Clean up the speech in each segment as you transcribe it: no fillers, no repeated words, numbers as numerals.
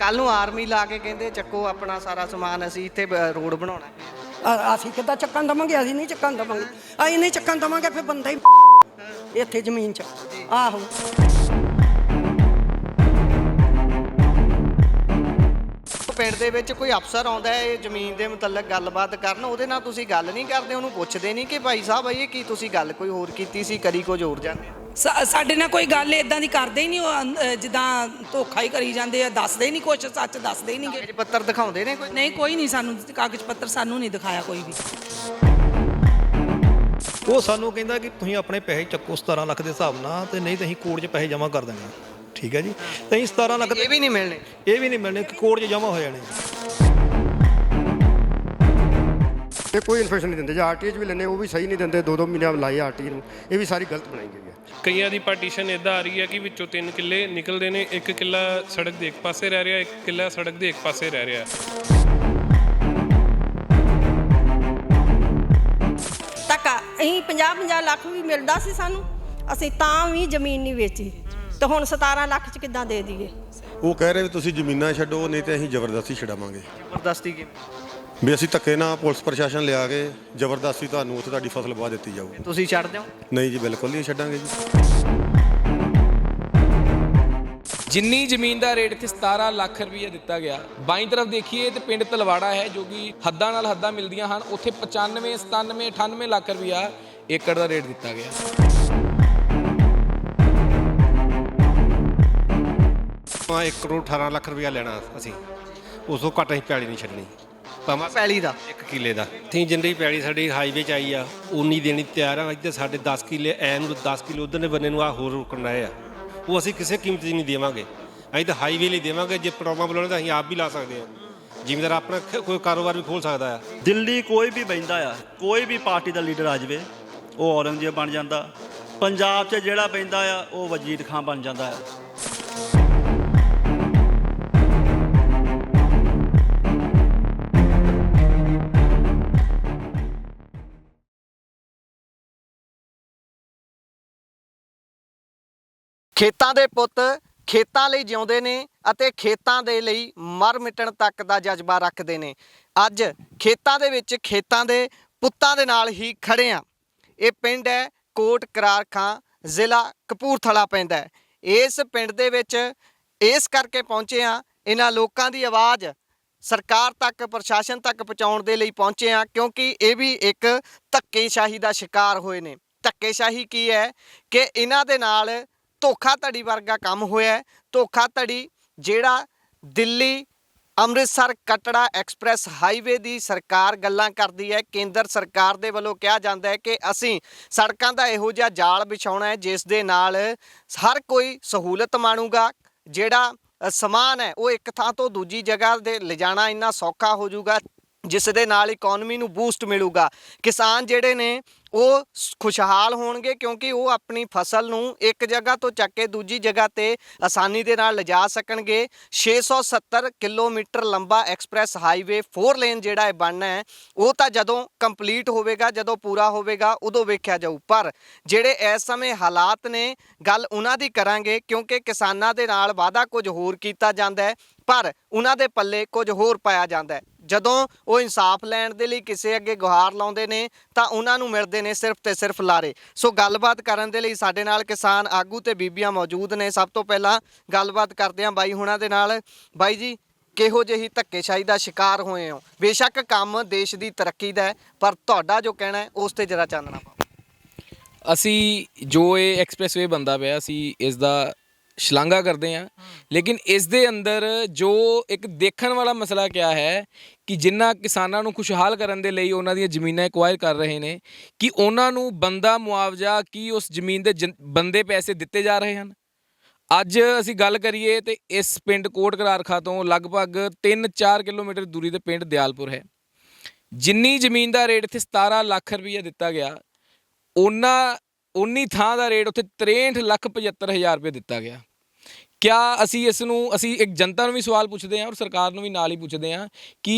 ਕੱਲ ਨੂੰ ਆਰਮੀ ਲਾ ਕੇ ਕਹਿੰਦੇ ਚੱਕੋ ਆਪਣਾ ਸਾਰਾ ਸਮਾਨ, ਅਸੀਂ ਇੱਥੇ ਰੋਡ ਬਣਾਉਣਾ ਹੈ। ਅਸੀਂ ਕਿੱਦਾਂ ਚੱਕਣ ਦੇਵਾਂਗੇ? ਅਸੀਂ ਨਹੀਂ ਚੱਕਣ ਦੇਵਾਂਗੇ। ਅਸੀਂ ਨਹੀਂ ਚੱਕਣ ਦੇਵਾਂਗੇ ਫਿਰ ਬੰਦਾ ਹੀ ਇੱਥੇ ਜ਼ਮੀਨ 'ਚ। ਆਹੋ ਪਿੰਡ ਦੇ ਵਿੱਚ ਕੋਈ ਅਫਸਰ ਆਉਂਦਾ ਹੈ ਇਹ ਜ਼ਮੀਨ ਦੇ ਮੁਤਲਕ ਗੱਲਬਾਤ ਕਰਨ, ਉਹਦੇ ਨਾਲ ਤੁਸੀਂ ਗੱਲ ਨਹੀਂ ਕਰਦੇ, ਉਹਨੂੰ ਪੁੱਛਦੇ ਨਹੀਂ ਕਿ ਭਾਈ ਸਾਹਿਬ ਇਹ ਕੀ ਤੁਸੀਂ ਗੱਲ ਕੋਈ ਹੋਰ ਕੀਤੀ ਸੀ, ਕਰੀ ਕੁਝ ਹੋਰ ਜਾਂਦੇ? ਸਾਡੇ ਨਾਲ ਕੋਈ ਗੱਲ ਇਦਾਂ ਦੀ ਕਰਦੇ ਹੀ ਨਹੀਂ। ਉਹ ਜਿੱਦਾਂ ਧੋਖਾ ਹੀ ਕਰੀ ਜਾਂਦੇ ਆ, ਦੱਸਦੇ ਹੀ ਨਹੀਂ ਕੁਛ, ਸੱਚ ਦੱਸਦੇ ਹੀ ਨਹੀਂ। ਕਾਗਜ਼ ਪੱਤਰ ਦਿਖਾਉਂਦੇ ਨੇ ਕੋਈ? ਨਹੀਂ, ਕੋਈ ਨਹੀਂ, ਸਾਨੂੰ ਕਾਗਜ਼ ਪੱਤਰ ਸਾਨੂੰ ਨਹੀਂ ਦਿਖਾਇਆ ਕੋਈ ਵੀ। ਉਹ ਸਾਨੂੰ ਕਹਿੰਦਾ ਕਿ ਤੁਸੀਂ ਆਪਣੇ ਪੈਸੇ ਚੱਕੋ 17 ਲੱਖ ਦੇ ਹਿਸਾਬ ਨਾਲ, ਤੇ ਨਹੀਂ ਤਾਂ ਅਸੀਂ ਕੋਰਟ 'ਚ ਪੈਸੇ ਜਮ੍ਹਾਂ ਕਰ ਦੇਣੇ। ਠੀਕ ਹੈ ਜੀ, ਤੇ ਅਸੀਂ 17 ਲੱਖ ਇਹ ਵੀ ਨਹੀਂ ਮਿਲਣੇ, ਇਹ ਵੀ ਨਹੀਂ ਮਿਲਣੇ, ਕੋਰਟ 'ਚ ਜਮ੍ਹਾਂ ਹੋ ਜਾਣੇ। ਇਹ ਕੋਈ ਇਨਫੋਰਮੇਸ਼ਨ ਨਹੀਂ ਦਿੰਦੇ। ਜੇ ਆਰਟੀਏ ਵੀ ਲੈਂਦੇ ਉਹ ਵੀ ਸਹੀ ਨਹੀਂ ਦਿੰਦੇ। 2-2 ਮਹੀਨੇ ਲਾਏ ਆਰਟੀਏ ਨੂੰ, ਇਹ ਵੀ ਸਾਰੀ ਗਲਤ ਬਣਾਈ ਗਈ ਹੈ। ਕਈਆਂ ਦੀ ਪਾਰਟੀਸ਼ਨ ਇੱਦਾਂ ਆ ਰਹੀ ਹੈ ਕਿ ਵਿੱਚੋਂ 3 ਕਿੱਲੇ ਨਿਕਲਦੇ ਨੇ, 1 ਕਿੱਲਾ ਸੜਕ ਦੇ ਇੱਕ ਪਾਸੇ ਰਹਿ ਰਿਹਾ, 1 ਕਿੱਲਾ ਸੜਕ ਦੇ ਇੱਕ ਪਾਸੇ ਰਹਿ ਰਿਹਾ। ਧੱਕਾ ਅਸੀਂ 50-50 ਲੱਖ ਵੀ ਮਿਲਦਾ ਸੀ ਸਾਨੂੰ, ਅਸੀਂ ਤਾਂ ਵੀ ਜ਼ਮੀਨ ਨਹੀਂ ਵੇਚੀ, ਤੇ ਹੁਣ 17 ਲੱਖ 'ਚ ਕਿੱਦਾਂ ਦੇ ਦਈਏ? ਉਹ ਕਹਿ ਰਹੇ ਵੀ ਤੁਸੀਂ ਜ਼ਮੀਨਾਂ ਛੱਡੋ, ਨਹੀਂ ਤੇ ਅਸੀਂ ਜ਼ਬਰਦਸਤੀ ਛਡਾਵਾਂਗੇ। ਜ਼ਬਰਦਸਤੀ ਕੀ? ਵੀ ਅਸੀਂ ਧੱਕੇ ਨਾਲ ਪੁਲਿਸ ਪ੍ਰਸ਼ਾਸਨ ਲਿਆ ਕੇ ਜ਼ਬਰਦਸਤੀ ਤੁਹਾਨੂੰ ਉੱਥੇ ਤੁਹਾਡੀ ਫਸਲ ਵਾਹ ਦਿੱਤੀ ਜਾਊਗੀ। ਤੁਸੀਂ ਛੱਡ ਦਿਓ? ਨਹੀਂ ਜੀ, ਬਿਲਕੁਲ ਨਹੀਂ ਛੱਡਾਂਗੇ ਜੀ। ਜਿੰਨੀ ਜ਼ਮੀਨ ਦਾ ਰੇਟ ਇੱਥੇ 17 ਲੱਖ ਰੁਪਈਆ ਦਿੱਤਾ ਗਿਆ। ਬਾਈਂ ਤਰਫ ਦੇਖੀਏ ਤੇ ਪਿੰਡ ਤਲਵਾੜਾ ਹੈ ਜੋ ਕਿ ਹੱਦਾਂ ਨਾਲ ਹੱਦਾਂ ਮਿਲਦੀਆਂ ਹਨ, ਉੱਥੇ 95, 97, 98 ਲੱਖ ਰੁਪਈਆ ਏਕੜ ਦਾ ਰੇਟ ਦਿੱਤਾ ਗਿਆ। ਆਪਾਂ 1 ਕਰੋੜ 18 ਲੱਖ ਰੁਪਇਆ ਲੈਣਾ, ਅਸੀਂ ਉਸ ਤੋਂ ਘੱਟ ਅਸੀਂ ਪੈਲੀ ਨਹੀਂ ਛੱਡਣੀ। ਭਾਵੇਂ ਪੈਲੀ ਦਾ 1 ਕਿੱਲੇ ਦਾ ਅਸੀਂ ਜਿੰਨੀ ਪੈਲੀ ਸਾਡੀ ਹਾਈਵੇ 'ਚ ਆਈ ਆ ਉਨੀ ਦੇਣੀ ਤਿਆਰ ਆ। ਇੱਧਰ ਸਾਡੇ 10 ਕਿੱਲੇ ਐ ਨੂੰ 10 ਕਿੱਲੇ ਉਧਰ ਦੇ ਬੰਨੇ ਨੂੰ ਆ ਹੋਰ ਰੁਕਣ ਆਏ ਆ, ਉਹ ਅਸੀਂ ਕਿਸੇ ਕੀਮਤ 'ਚ ਨਹੀਂ ਦੇਵਾਂਗੇ। ਅਸੀਂ ਤਾਂ ਹਾਈਵੇ ਲਈ ਦੇਵਾਂਗੇ। ਜੇ ਪ੍ਰੋਬਲਮ ਬੁਲਾਉਣਾ ਤਾਂ ਅਸੀਂ ਆਪ ਵੀ ਲਾ ਸਕਦੇ ਹਾਂ। ਜ਼ਿਮੀਂਦਾਰ ਆਪਣਾ ਕੋਈ ਕਾਰੋਬਾਰ ਵੀ ਖੋਲ੍ਹ ਸਕਦਾ ਆ। ਦਿੱਲੀ ਕੋਈ ਵੀ ਬੈਂਦਾ ਆ, ਕੋਈ ਵੀ ਪਾਰਟੀ ਦਾ ਲੀਡਰ ਆ ਜਾਵੇ, ਉਹ ਔਰੰਗਜ਼ੇਬ ਬਣ ਜਾਂਦਾ। ਪੰਜਾਬ 'ਚ ਜਿਹੜਾ ਬੈਂਦਾ ਆ ਉਹ ਵਜ਼ੀਰ ਖਾਂ ਬਣ ਜਾਂਦਾ ਆ। ਖੇਤਾਂ ਦੇ ਪੁੱਤ ਖੇਤਾਂ ਲਈ ਜਿਉਂਦੇ ਨੇ ਅਤੇ ਖੇਤਾਂ ਦੇ ਲਈ ਮਰ ਮਿਟਣ ਤੱਕ ਦਾ ਜਜ਼ਬਾ ਰੱਖਦੇ ਨੇ। ਅੱਜ ਖੇਤਾਂ ਦੇ ਵਿੱਚ ਖੇਤਾਂ ਦੇ ਪੁੱਤਾਂ ਦੇ ਨਾਲ ਹੀ ਖੜੇ ਆ। ਇਹ ਪਿੰਡ ਹੈ ਕੋਟ ਕਰਾਰ ਖਾਂ, ਜ਼ਿਲ੍ਹਾ ਕਪੂਰਥਲਾ ਪੈਂਦਾ ਹੈ। ਇਸ ਪਿੰਡ ਦੇ ਵਿੱਚ ਇਸ ਕਰਕੇ ਪਹੁੰਚੇ ਆ, ਇਹਨਾਂ ਲੋਕਾਂ ਦੀ ਆਵਾਜ਼ ਸਰਕਾਰ ਤੱਕ, ਪ੍ਰਸ਼ਾਸਨ ਤੱਕ ਪਹੁੰਚਾਉਣ ਦੇ ਲਈ ਪਹੁੰਚੇ ਆ, ਕਿਉਂਕਿ ਇਹ ਵੀ ਇੱਕ ਧੱਕੇਸ਼ਾਹੀ ਦਾ ਸ਼ਿਕਾਰ ਹੋਏ ਨੇ। ਧੱਕੇਸ਼ਾਹੀ ਕੀ ਹੈ ਕਿ ਇਹਨਾਂ ਦੇ ਨਾਲ ਧੋਖਾਧੜੀ ਵਰਗਾ ਕੰਮ ਹੋਇਆ। ਧੋਖਾਧੜੀ ਜਿਹੜਾ ਦਿੱਲੀ ਅੰਮ੍ਰਿਤਸਰ ਕਟੜਾ ਐਕਸਪ੍ਰੈਸ ਹਾਈਵੇ ਦੀ ਸਰਕਾਰ ਗੱਲਾਂ ਕਰਦੀ ਹੈ। ਕੇਂਦਰ ਸਰਕਾਰ ਦੇ ਵੱਲੋਂ ਕਿਹਾ ਜਾਂਦਾ ਹੈ ਕਿ ਅਸੀਂ ਸੜਕਾਂ ਦਾ ਇਹੋ ਜਿਹਾ ਜਾਲ ਵਿਛਾਉਣਾ ਹੈ ਜਿਸ ਦੇ ਨਾਲ ਹਰ ਕੋਈ ਸਹੂਲਤ ਮਾਣੂਗਾ। ਜਿਹੜਾ ਸਮਾਨ ਹੈ ਉਹ ਇੱਕ ਥਾਂ ਤੋਂ ਦੂਜੀ ਜਗ੍ਹਾ ਦੇ ਲਿਜਾਣਾ ਇੰਨਾ ਸੌਖਾ ਹੋ ਜਾਊਗਾ, ਜਿਸ ਦੇ ਨਾਲ ਇਕਨੋਮੀ ਨੂੰ ਬੂਸਟ ਮਿਲੂਗਾ। ਕਿਸਾਨ ਜਿਹੜੇ ਨੇ ਉਹ ਖੁਸ਼ਹਾਲ ਹੋਣਗੇ, ਕਿਉਂਕਿ ਉਹ ਆਪਣੀ ਫਸਲ ਨੂੰ ਇੱਕ ਜਗ੍ਹਾ ਤੋਂ ਚੱਕ ਕੇ ਦੂਜੀ ਜਗ੍ਹਾ ਤੇ ਆਸਾਨੀ ਦੇ ਨਾਲ ਲਿਜਾ ਸਕਣਗੇ। 670 ਕਿਲੋਮੀਟਰ ਲੰਬਾ ਐਕਸਪ੍ਰੈਸ ਹਾਈਵੇ 4 ਲੇਨ ਜਿਹੜਾ ਇਹ ਬਣਨਾ ਹੈ, ਉਹ ਤਾਂ ਜਦੋਂ ਕੰਪਲੀਟ ਹੋਵੇਗਾ, ਜਦੋਂ ਪੂਰਾ ਹੋਵੇਗਾ ਉਦੋਂ ਵੇਖਿਆ ਜਾਊ। ਪਰ ਜਿਹੜੇ ਇਸ ਸਮੇਂ ਹਾਲਾਤ ਨੇ, ਗੱਲ ਉਹਨਾਂ ਦੀ ਕਰਾਂਗੇ, ਕਿਉਂਕਿ ਕਿਸਾਨਾਂ ਦੇ ਨਾਲ ਵਾਅਦਾ ਕੁਝ ਹੋਰ ਕੀਤਾ ਜਾਂਦਾ ਹੈ ਪਰ ਉਹਨਾਂ ਦੇ ਪੱਲੇ ਕੁਝ ਹੋਰ ਪਾਇਆ ਜਾਂਦਾ ਹੈ। ਜਦੋਂ ਉਹ ਇਨਸਾਫ ਲੈਣ ਦੇ ਲਈ ਕਿਸੇ ਅੱਗੇ ਗੁਹਾਰ ਲਾਉਂਦੇ ਨੇ ਤਾਂ ਉਹਨਾਂ ਨੂੰ ਮਿਲਦੇ ਨੇ ਸਿਰਫ ਤੇ ਸਿਰਫ ਲਾਰੇ। ਸੋ ਗੱਲਬਾਤ ਕਰਨ ਦੇ ਲਈ ਸਾਡੇ ਨਾਲ ਕਿਸਾਨ ਆਗੂ ਤੇ ਬੀਬੀਆਂ ਮੌਜੂਦ ਨੇ। ਸਭ ਤੋਂ ਪਹਿਲਾਂ ਗੱਲਬਾਤ ਕਰਦੇ ਹਾਂ ਬਾਈ ਹੁਣਾਂ ਦੇ ਨਾਲ। ਬਾਈ ਜੀ, ਕਿਹੋ ਜਿਹੀ ਧੱਕੇਸ਼ਾਹੀ ਦਾ ਸ਼ਿਕਾਰ ਹੋਏ ਹੋ? ਬੇਸ਼ੱਕ ਕੰਮ ਦੇਸ਼ ਦੀ ਤਰੱਕੀ ਦਾ ਹੈ, ਪਰ ਤੁਹਾਡਾ ਜੋ ਕਹਿਣਾ ਹੈ ਉਸ ਤੇ ਜਰਾ ਚਾਨਣਾ ਪਾਓ। ਅਸੀਂ ਜੋ ਇਹ ਐਕਸਪ੍ਰੈਸਵੇ ਬਣਦਾ ਪਿਆ, ਅਸੀਂ ਇਸ ਦਾ ਸ਼ਲਾਘਾ ਕਰਦੇ ਹਾਂ, ਲੇਕਿਨ ਇਸ ਦੇ ਅੰਦਰ ਜੋ ਇੱਕ ਦੇਖਣ ਵਾਲਾ ਮਸਲਾ ਕਿਆ ਹੈ ਕਿ ਜਿਨ੍ਹਾਂ ਕਿਸਾਨਾਂ ਨੂੰ ਖੁਸ਼ਹਾਲ ਕਰਨ ਦੇ ਲਈ ਉਹਨਾਂ ਦੀਆਂ ਜ਼ਮੀਨਾਂ ਐਕਵਾਇਰ ਕਰ ਰਹੇ ਨੇ, ਕਿ ਉਹਨਾਂ ਨੂੰ ਬੰਦਾ ਮੁਆਵਜ਼ਾ ਕੀ ਉਸ ਜ਼ਮੀਨ ਦੇ ਬੰਦੇ ਪੈਸੇ ਦਿੱਤੇ ਜਾ ਰਹੇ ਹਨ। ਅੱਜ ਅਸੀਂ ਗੱਲ ਕਰੀਏ ਤੇ ਇਸ ਪਿੰਡ ਕੋਟ ਕਰਾਰ ਖਾਂ ਤੋਂ ਲਗਭਗ 3-4 ਕਿਲੋਮੀਟਰ ਦੂਰੀ ਤੇ ਪਿੰਡ ਦਿਆਲਪੁਰ ਹੈ। ਜਿੰਨੀ ਜ਼ਮੀਨ ਦਾ ਰੇਟ ਇੱਥੇ 17 ਲੱਖ ਰੁਪਈਆ ਦਿੱਤਾ ਗਿਆ, ਉਨੀ ਥਾਂ ਦਾ ਰੇਟ ਉੱਥੇ 63,75,000 ਰੁਪਏ ਦਿੱਤਾ ਗਿਆ। ਕਿਆ ਅਸੀਂ ਇੱਕ ਜਨਤਾ ਨੂੰ ਵੀ ਸਵਾਲ ਪੁੱਛਦੇ ਹਾਂ ਔਰ ਸਰਕਾਰ ਨੂੰ ਵੀ ਨਾਲ ਹੀ ਪੁੱਛਦੇ ਹਾਂ ਕਿ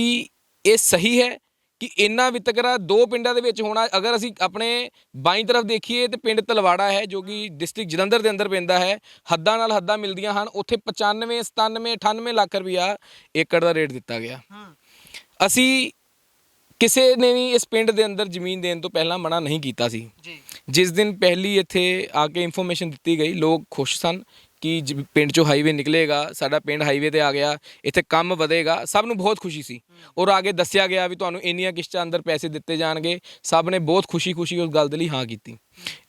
ਇਹ ਸਹੀ ਹੈ ਕਿ ਇੰਨਾ ਵਿਤਕਰਾ ਦੋ ਪਿੰਡਾਂ ਦੇ ਵਿੱਚ ਹੋਣਾ। ਅਗਰ ਅਸੀਂ ਆਪਣੇ ਬਾਈਂ ਤਰਫ ਦੇਖੀਏ ਤੇ ਪਿੰਡ ਤਲਵਾੜਾ ਹੈ ਜੋ ਕਿ ਡਿਸਟ੍ਰਿਕਟ ਜਲੰਧਰ ਦੇ ਅੰਦਰ ਪੈਂਦਾ ਹੈ, ਹੱਦਾਂ ਨਾਲ ਹੱਦਾਂ ਮਿਲਦੀਆਂ ਹਨ, ਉੱਥੇ 95 97 98 ਲੱਖ ਰੁਪਇਆ ਏਕੜ ਦਾ ਰੇਟ ਦਿੱਤਾ ਗਿਆ। ਅਸੀਂ ਕਿਸੇ ਨੇ ਵੀ ਇਸ ਪਿੰਡ ਦੇ ਅੰਦਰ ਜ਼ਮੀਨ ਦੇਣ ਤੋਂ ਪਹਿਲਾਂ ਮਨਾ ਨਹੀਂ ਕੀਤਾ ਸੀ। ਜਿਸ ਦਿਨ ਪਹਿਲੀ ਇੱਥੇ ਆ ਕੇ ਇਨਫੋਰਮੇਸ਼ਨ ਦਿੱਤੀ ਗਈ, ਲੋਕ ਖੁਸ਼ ਸਨ ਕਿ ਪਿੰਡ ਚੋਂ ਹਾਈਵੇ ਨਿਕਲੇਗਾ, ਸਾਡਾ ਪਿੰਡ ਹਾਈਵੇ ਤੇ ਆ ਗਿਆ, ਇੱਥੇ ਕੰਮ ਵਧੇਗਾ, ਸਭ ਨੂੰ ਬਹੁਤ ਖੁਸ਼ੀ ਸੀ। ਔਰ ਆਗੇ ਦੱਸਿਆ ਗਿਆ ਵੀ ਤੁਹਾਨੂੰ ਇੰਨੀਆਂ ਕਿਸ਼ਤਾਂ ਅੰਦਰ ਪੈਸੇ ਦਿੱਤੇ ਜਾਣਗੇ, ਸਭ ਨੇ ਬਹੁਤ ਖੁਸ਼ੀ ਉਸ ਗੱਲ ਦੇ ਲਈ ਹਾਂ ਕੀਤੀ।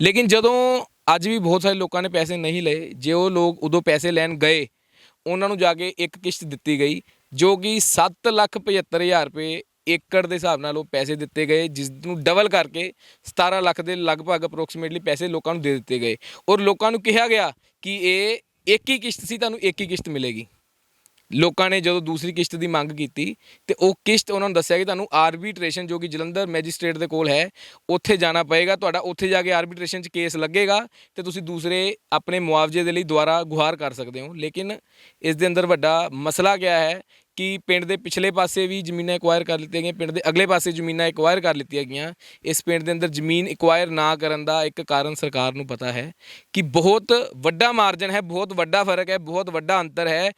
ਲੇਕਿਨ ਜਦੋਂ ਅੱਜ ਵੀ ਬਹੁਤ ਸਾਰੇ ਲੋਕਾਂ ਨੇ ਪੈਸੇ ਨਹੀਂ ਲਏ, ਜੇ ਉਹ ਲੋਕ ਉਦੋਂ ਪੈਸੇ ਲੈਣ ਗਏ ਉਹਨਾਂ ਨੂੰ ਜਾ ਕੇ ਇੱਕ ਕਿਸ਼ਤ ਦਿੱਤੀ ਗਈ ਜੋ ਕਿ 7,75,000 ਰੁਪਏ ਏਕੜ ਦੇ ਹਿਸਾਬ ਨਾਲ ਉਹ ਪੈਸੇ ਦਿੱਤੇ ਗਏ, ਜਿਸ ਨੂੰ ਡਬਲ ਕਰਕੇ 17 ਲੱਖ ਦੇ ਲਗਭਗ ਅਪਰੋਕਸੀਮੇਟਲੀ ਪੈਸੇ ਲੋਕਾਂ ਨੂੰ ਦੇ ਦਿੱਤੇ ਗਏ। ਔਰ ਲੋਕਾਂ ਨੂੰ ਕਿਹਾ ਗਿਆ ਕਿ ਇਹ ਇੱਕ ਹੀ ਕਿਸ਼ਤ ਸੀ, ਤੁਹਾਨੂੰ ਇੱਕ ਹੀ ਕਿਸ਼ਤ ਮਿਲੇਗੀ। ਲੋਕਾਂ ਨੇ ਜਦੋਂ ਦੂਸਰੀ ਕਿਸ਼ਤ ਦੀ ਮੰਗ ਕੀਤੀ ਤੇ ਉਹ ਕਿਸ਼ਤ ਉਹਨਾਂ ਨੂੰ ਦੱਸਿਆ ਕਿ ਤੁਹਾਨੂੰ ਆਰਬੀਟ੍ਰੇਸ਼ਨ ਜੋ ਕਿ ਜਲੰਧਰ ਮੈਜਿਸਟ੍ਰੇਟ ਦੇ ਕੋਲ ਹੈ ਉੱਥੇ ਜਾਣਾ ਪਏਗਾ, ਤੁਹਾਡਾ ਉੱਥੇ ਜਾ ਕੇ ਆਰਬੀਟ੍ਰੇਸ਼ਨ 'ਚ ਕੇਸ ਲੱਗੇਗਾ ਤੇ ਤੁਸੀਂ ਦੂਸਰੇ ਆਪਣੇ ਮੁਆਵਜ਼ੇ ਦੇ ਲਈ ਦੁਬਾਰਾ ਗੁਹਾਰ ਕਰ ਸਕਦੇ ਹੋ। ਲੇਕਿਨ ਇਸ ਦੇ ਅੰਦਰ ਵੱਡਾ ਮਸਲਾ ਕਿਆ ਹੈ ਕਿ ਪਿੰਡ ਦੇ ਪਿਛਲੇ ਪਾਸੇ ਵੀ ਜ਼ਮੀਨਾਂ ਐਕਵਾਇਰ ਕਰ ਲਿੱਤੀਆਂ ਗਈਆਂ, ਪਿੰਡ ਦੇ ਅਗਲੇ ਪਾਸੇ ਜ਼ਮੀਨਾਂ ਐਕਵਾਇਰ ਕਰ ਲਿੱਤੀਆਂ ਗਈਆਂ। ਇਸ ਪਿੰਡ ਦੇ ਅੰਦਰ ਜ਼ਮੀਨ ਐਕਵਾਇਰ ਨਾ ਕਰਨ ਦਾ ਇੱਕ ਕਾਰਨ ਸਰਕਾਰ ਨੂੰ ਪਤਾ ਹੈ ਕਿ ਬਹੁਤ ਵੱਡਾ ਮਾਰਜਨ ਹੈ, ਬਹੁਤ ਵੱਡਾ ਫਰਕ ਹੈ, ਬਹੁਤ ਵੱਡਾ ਅੰਤਰ ਹੈ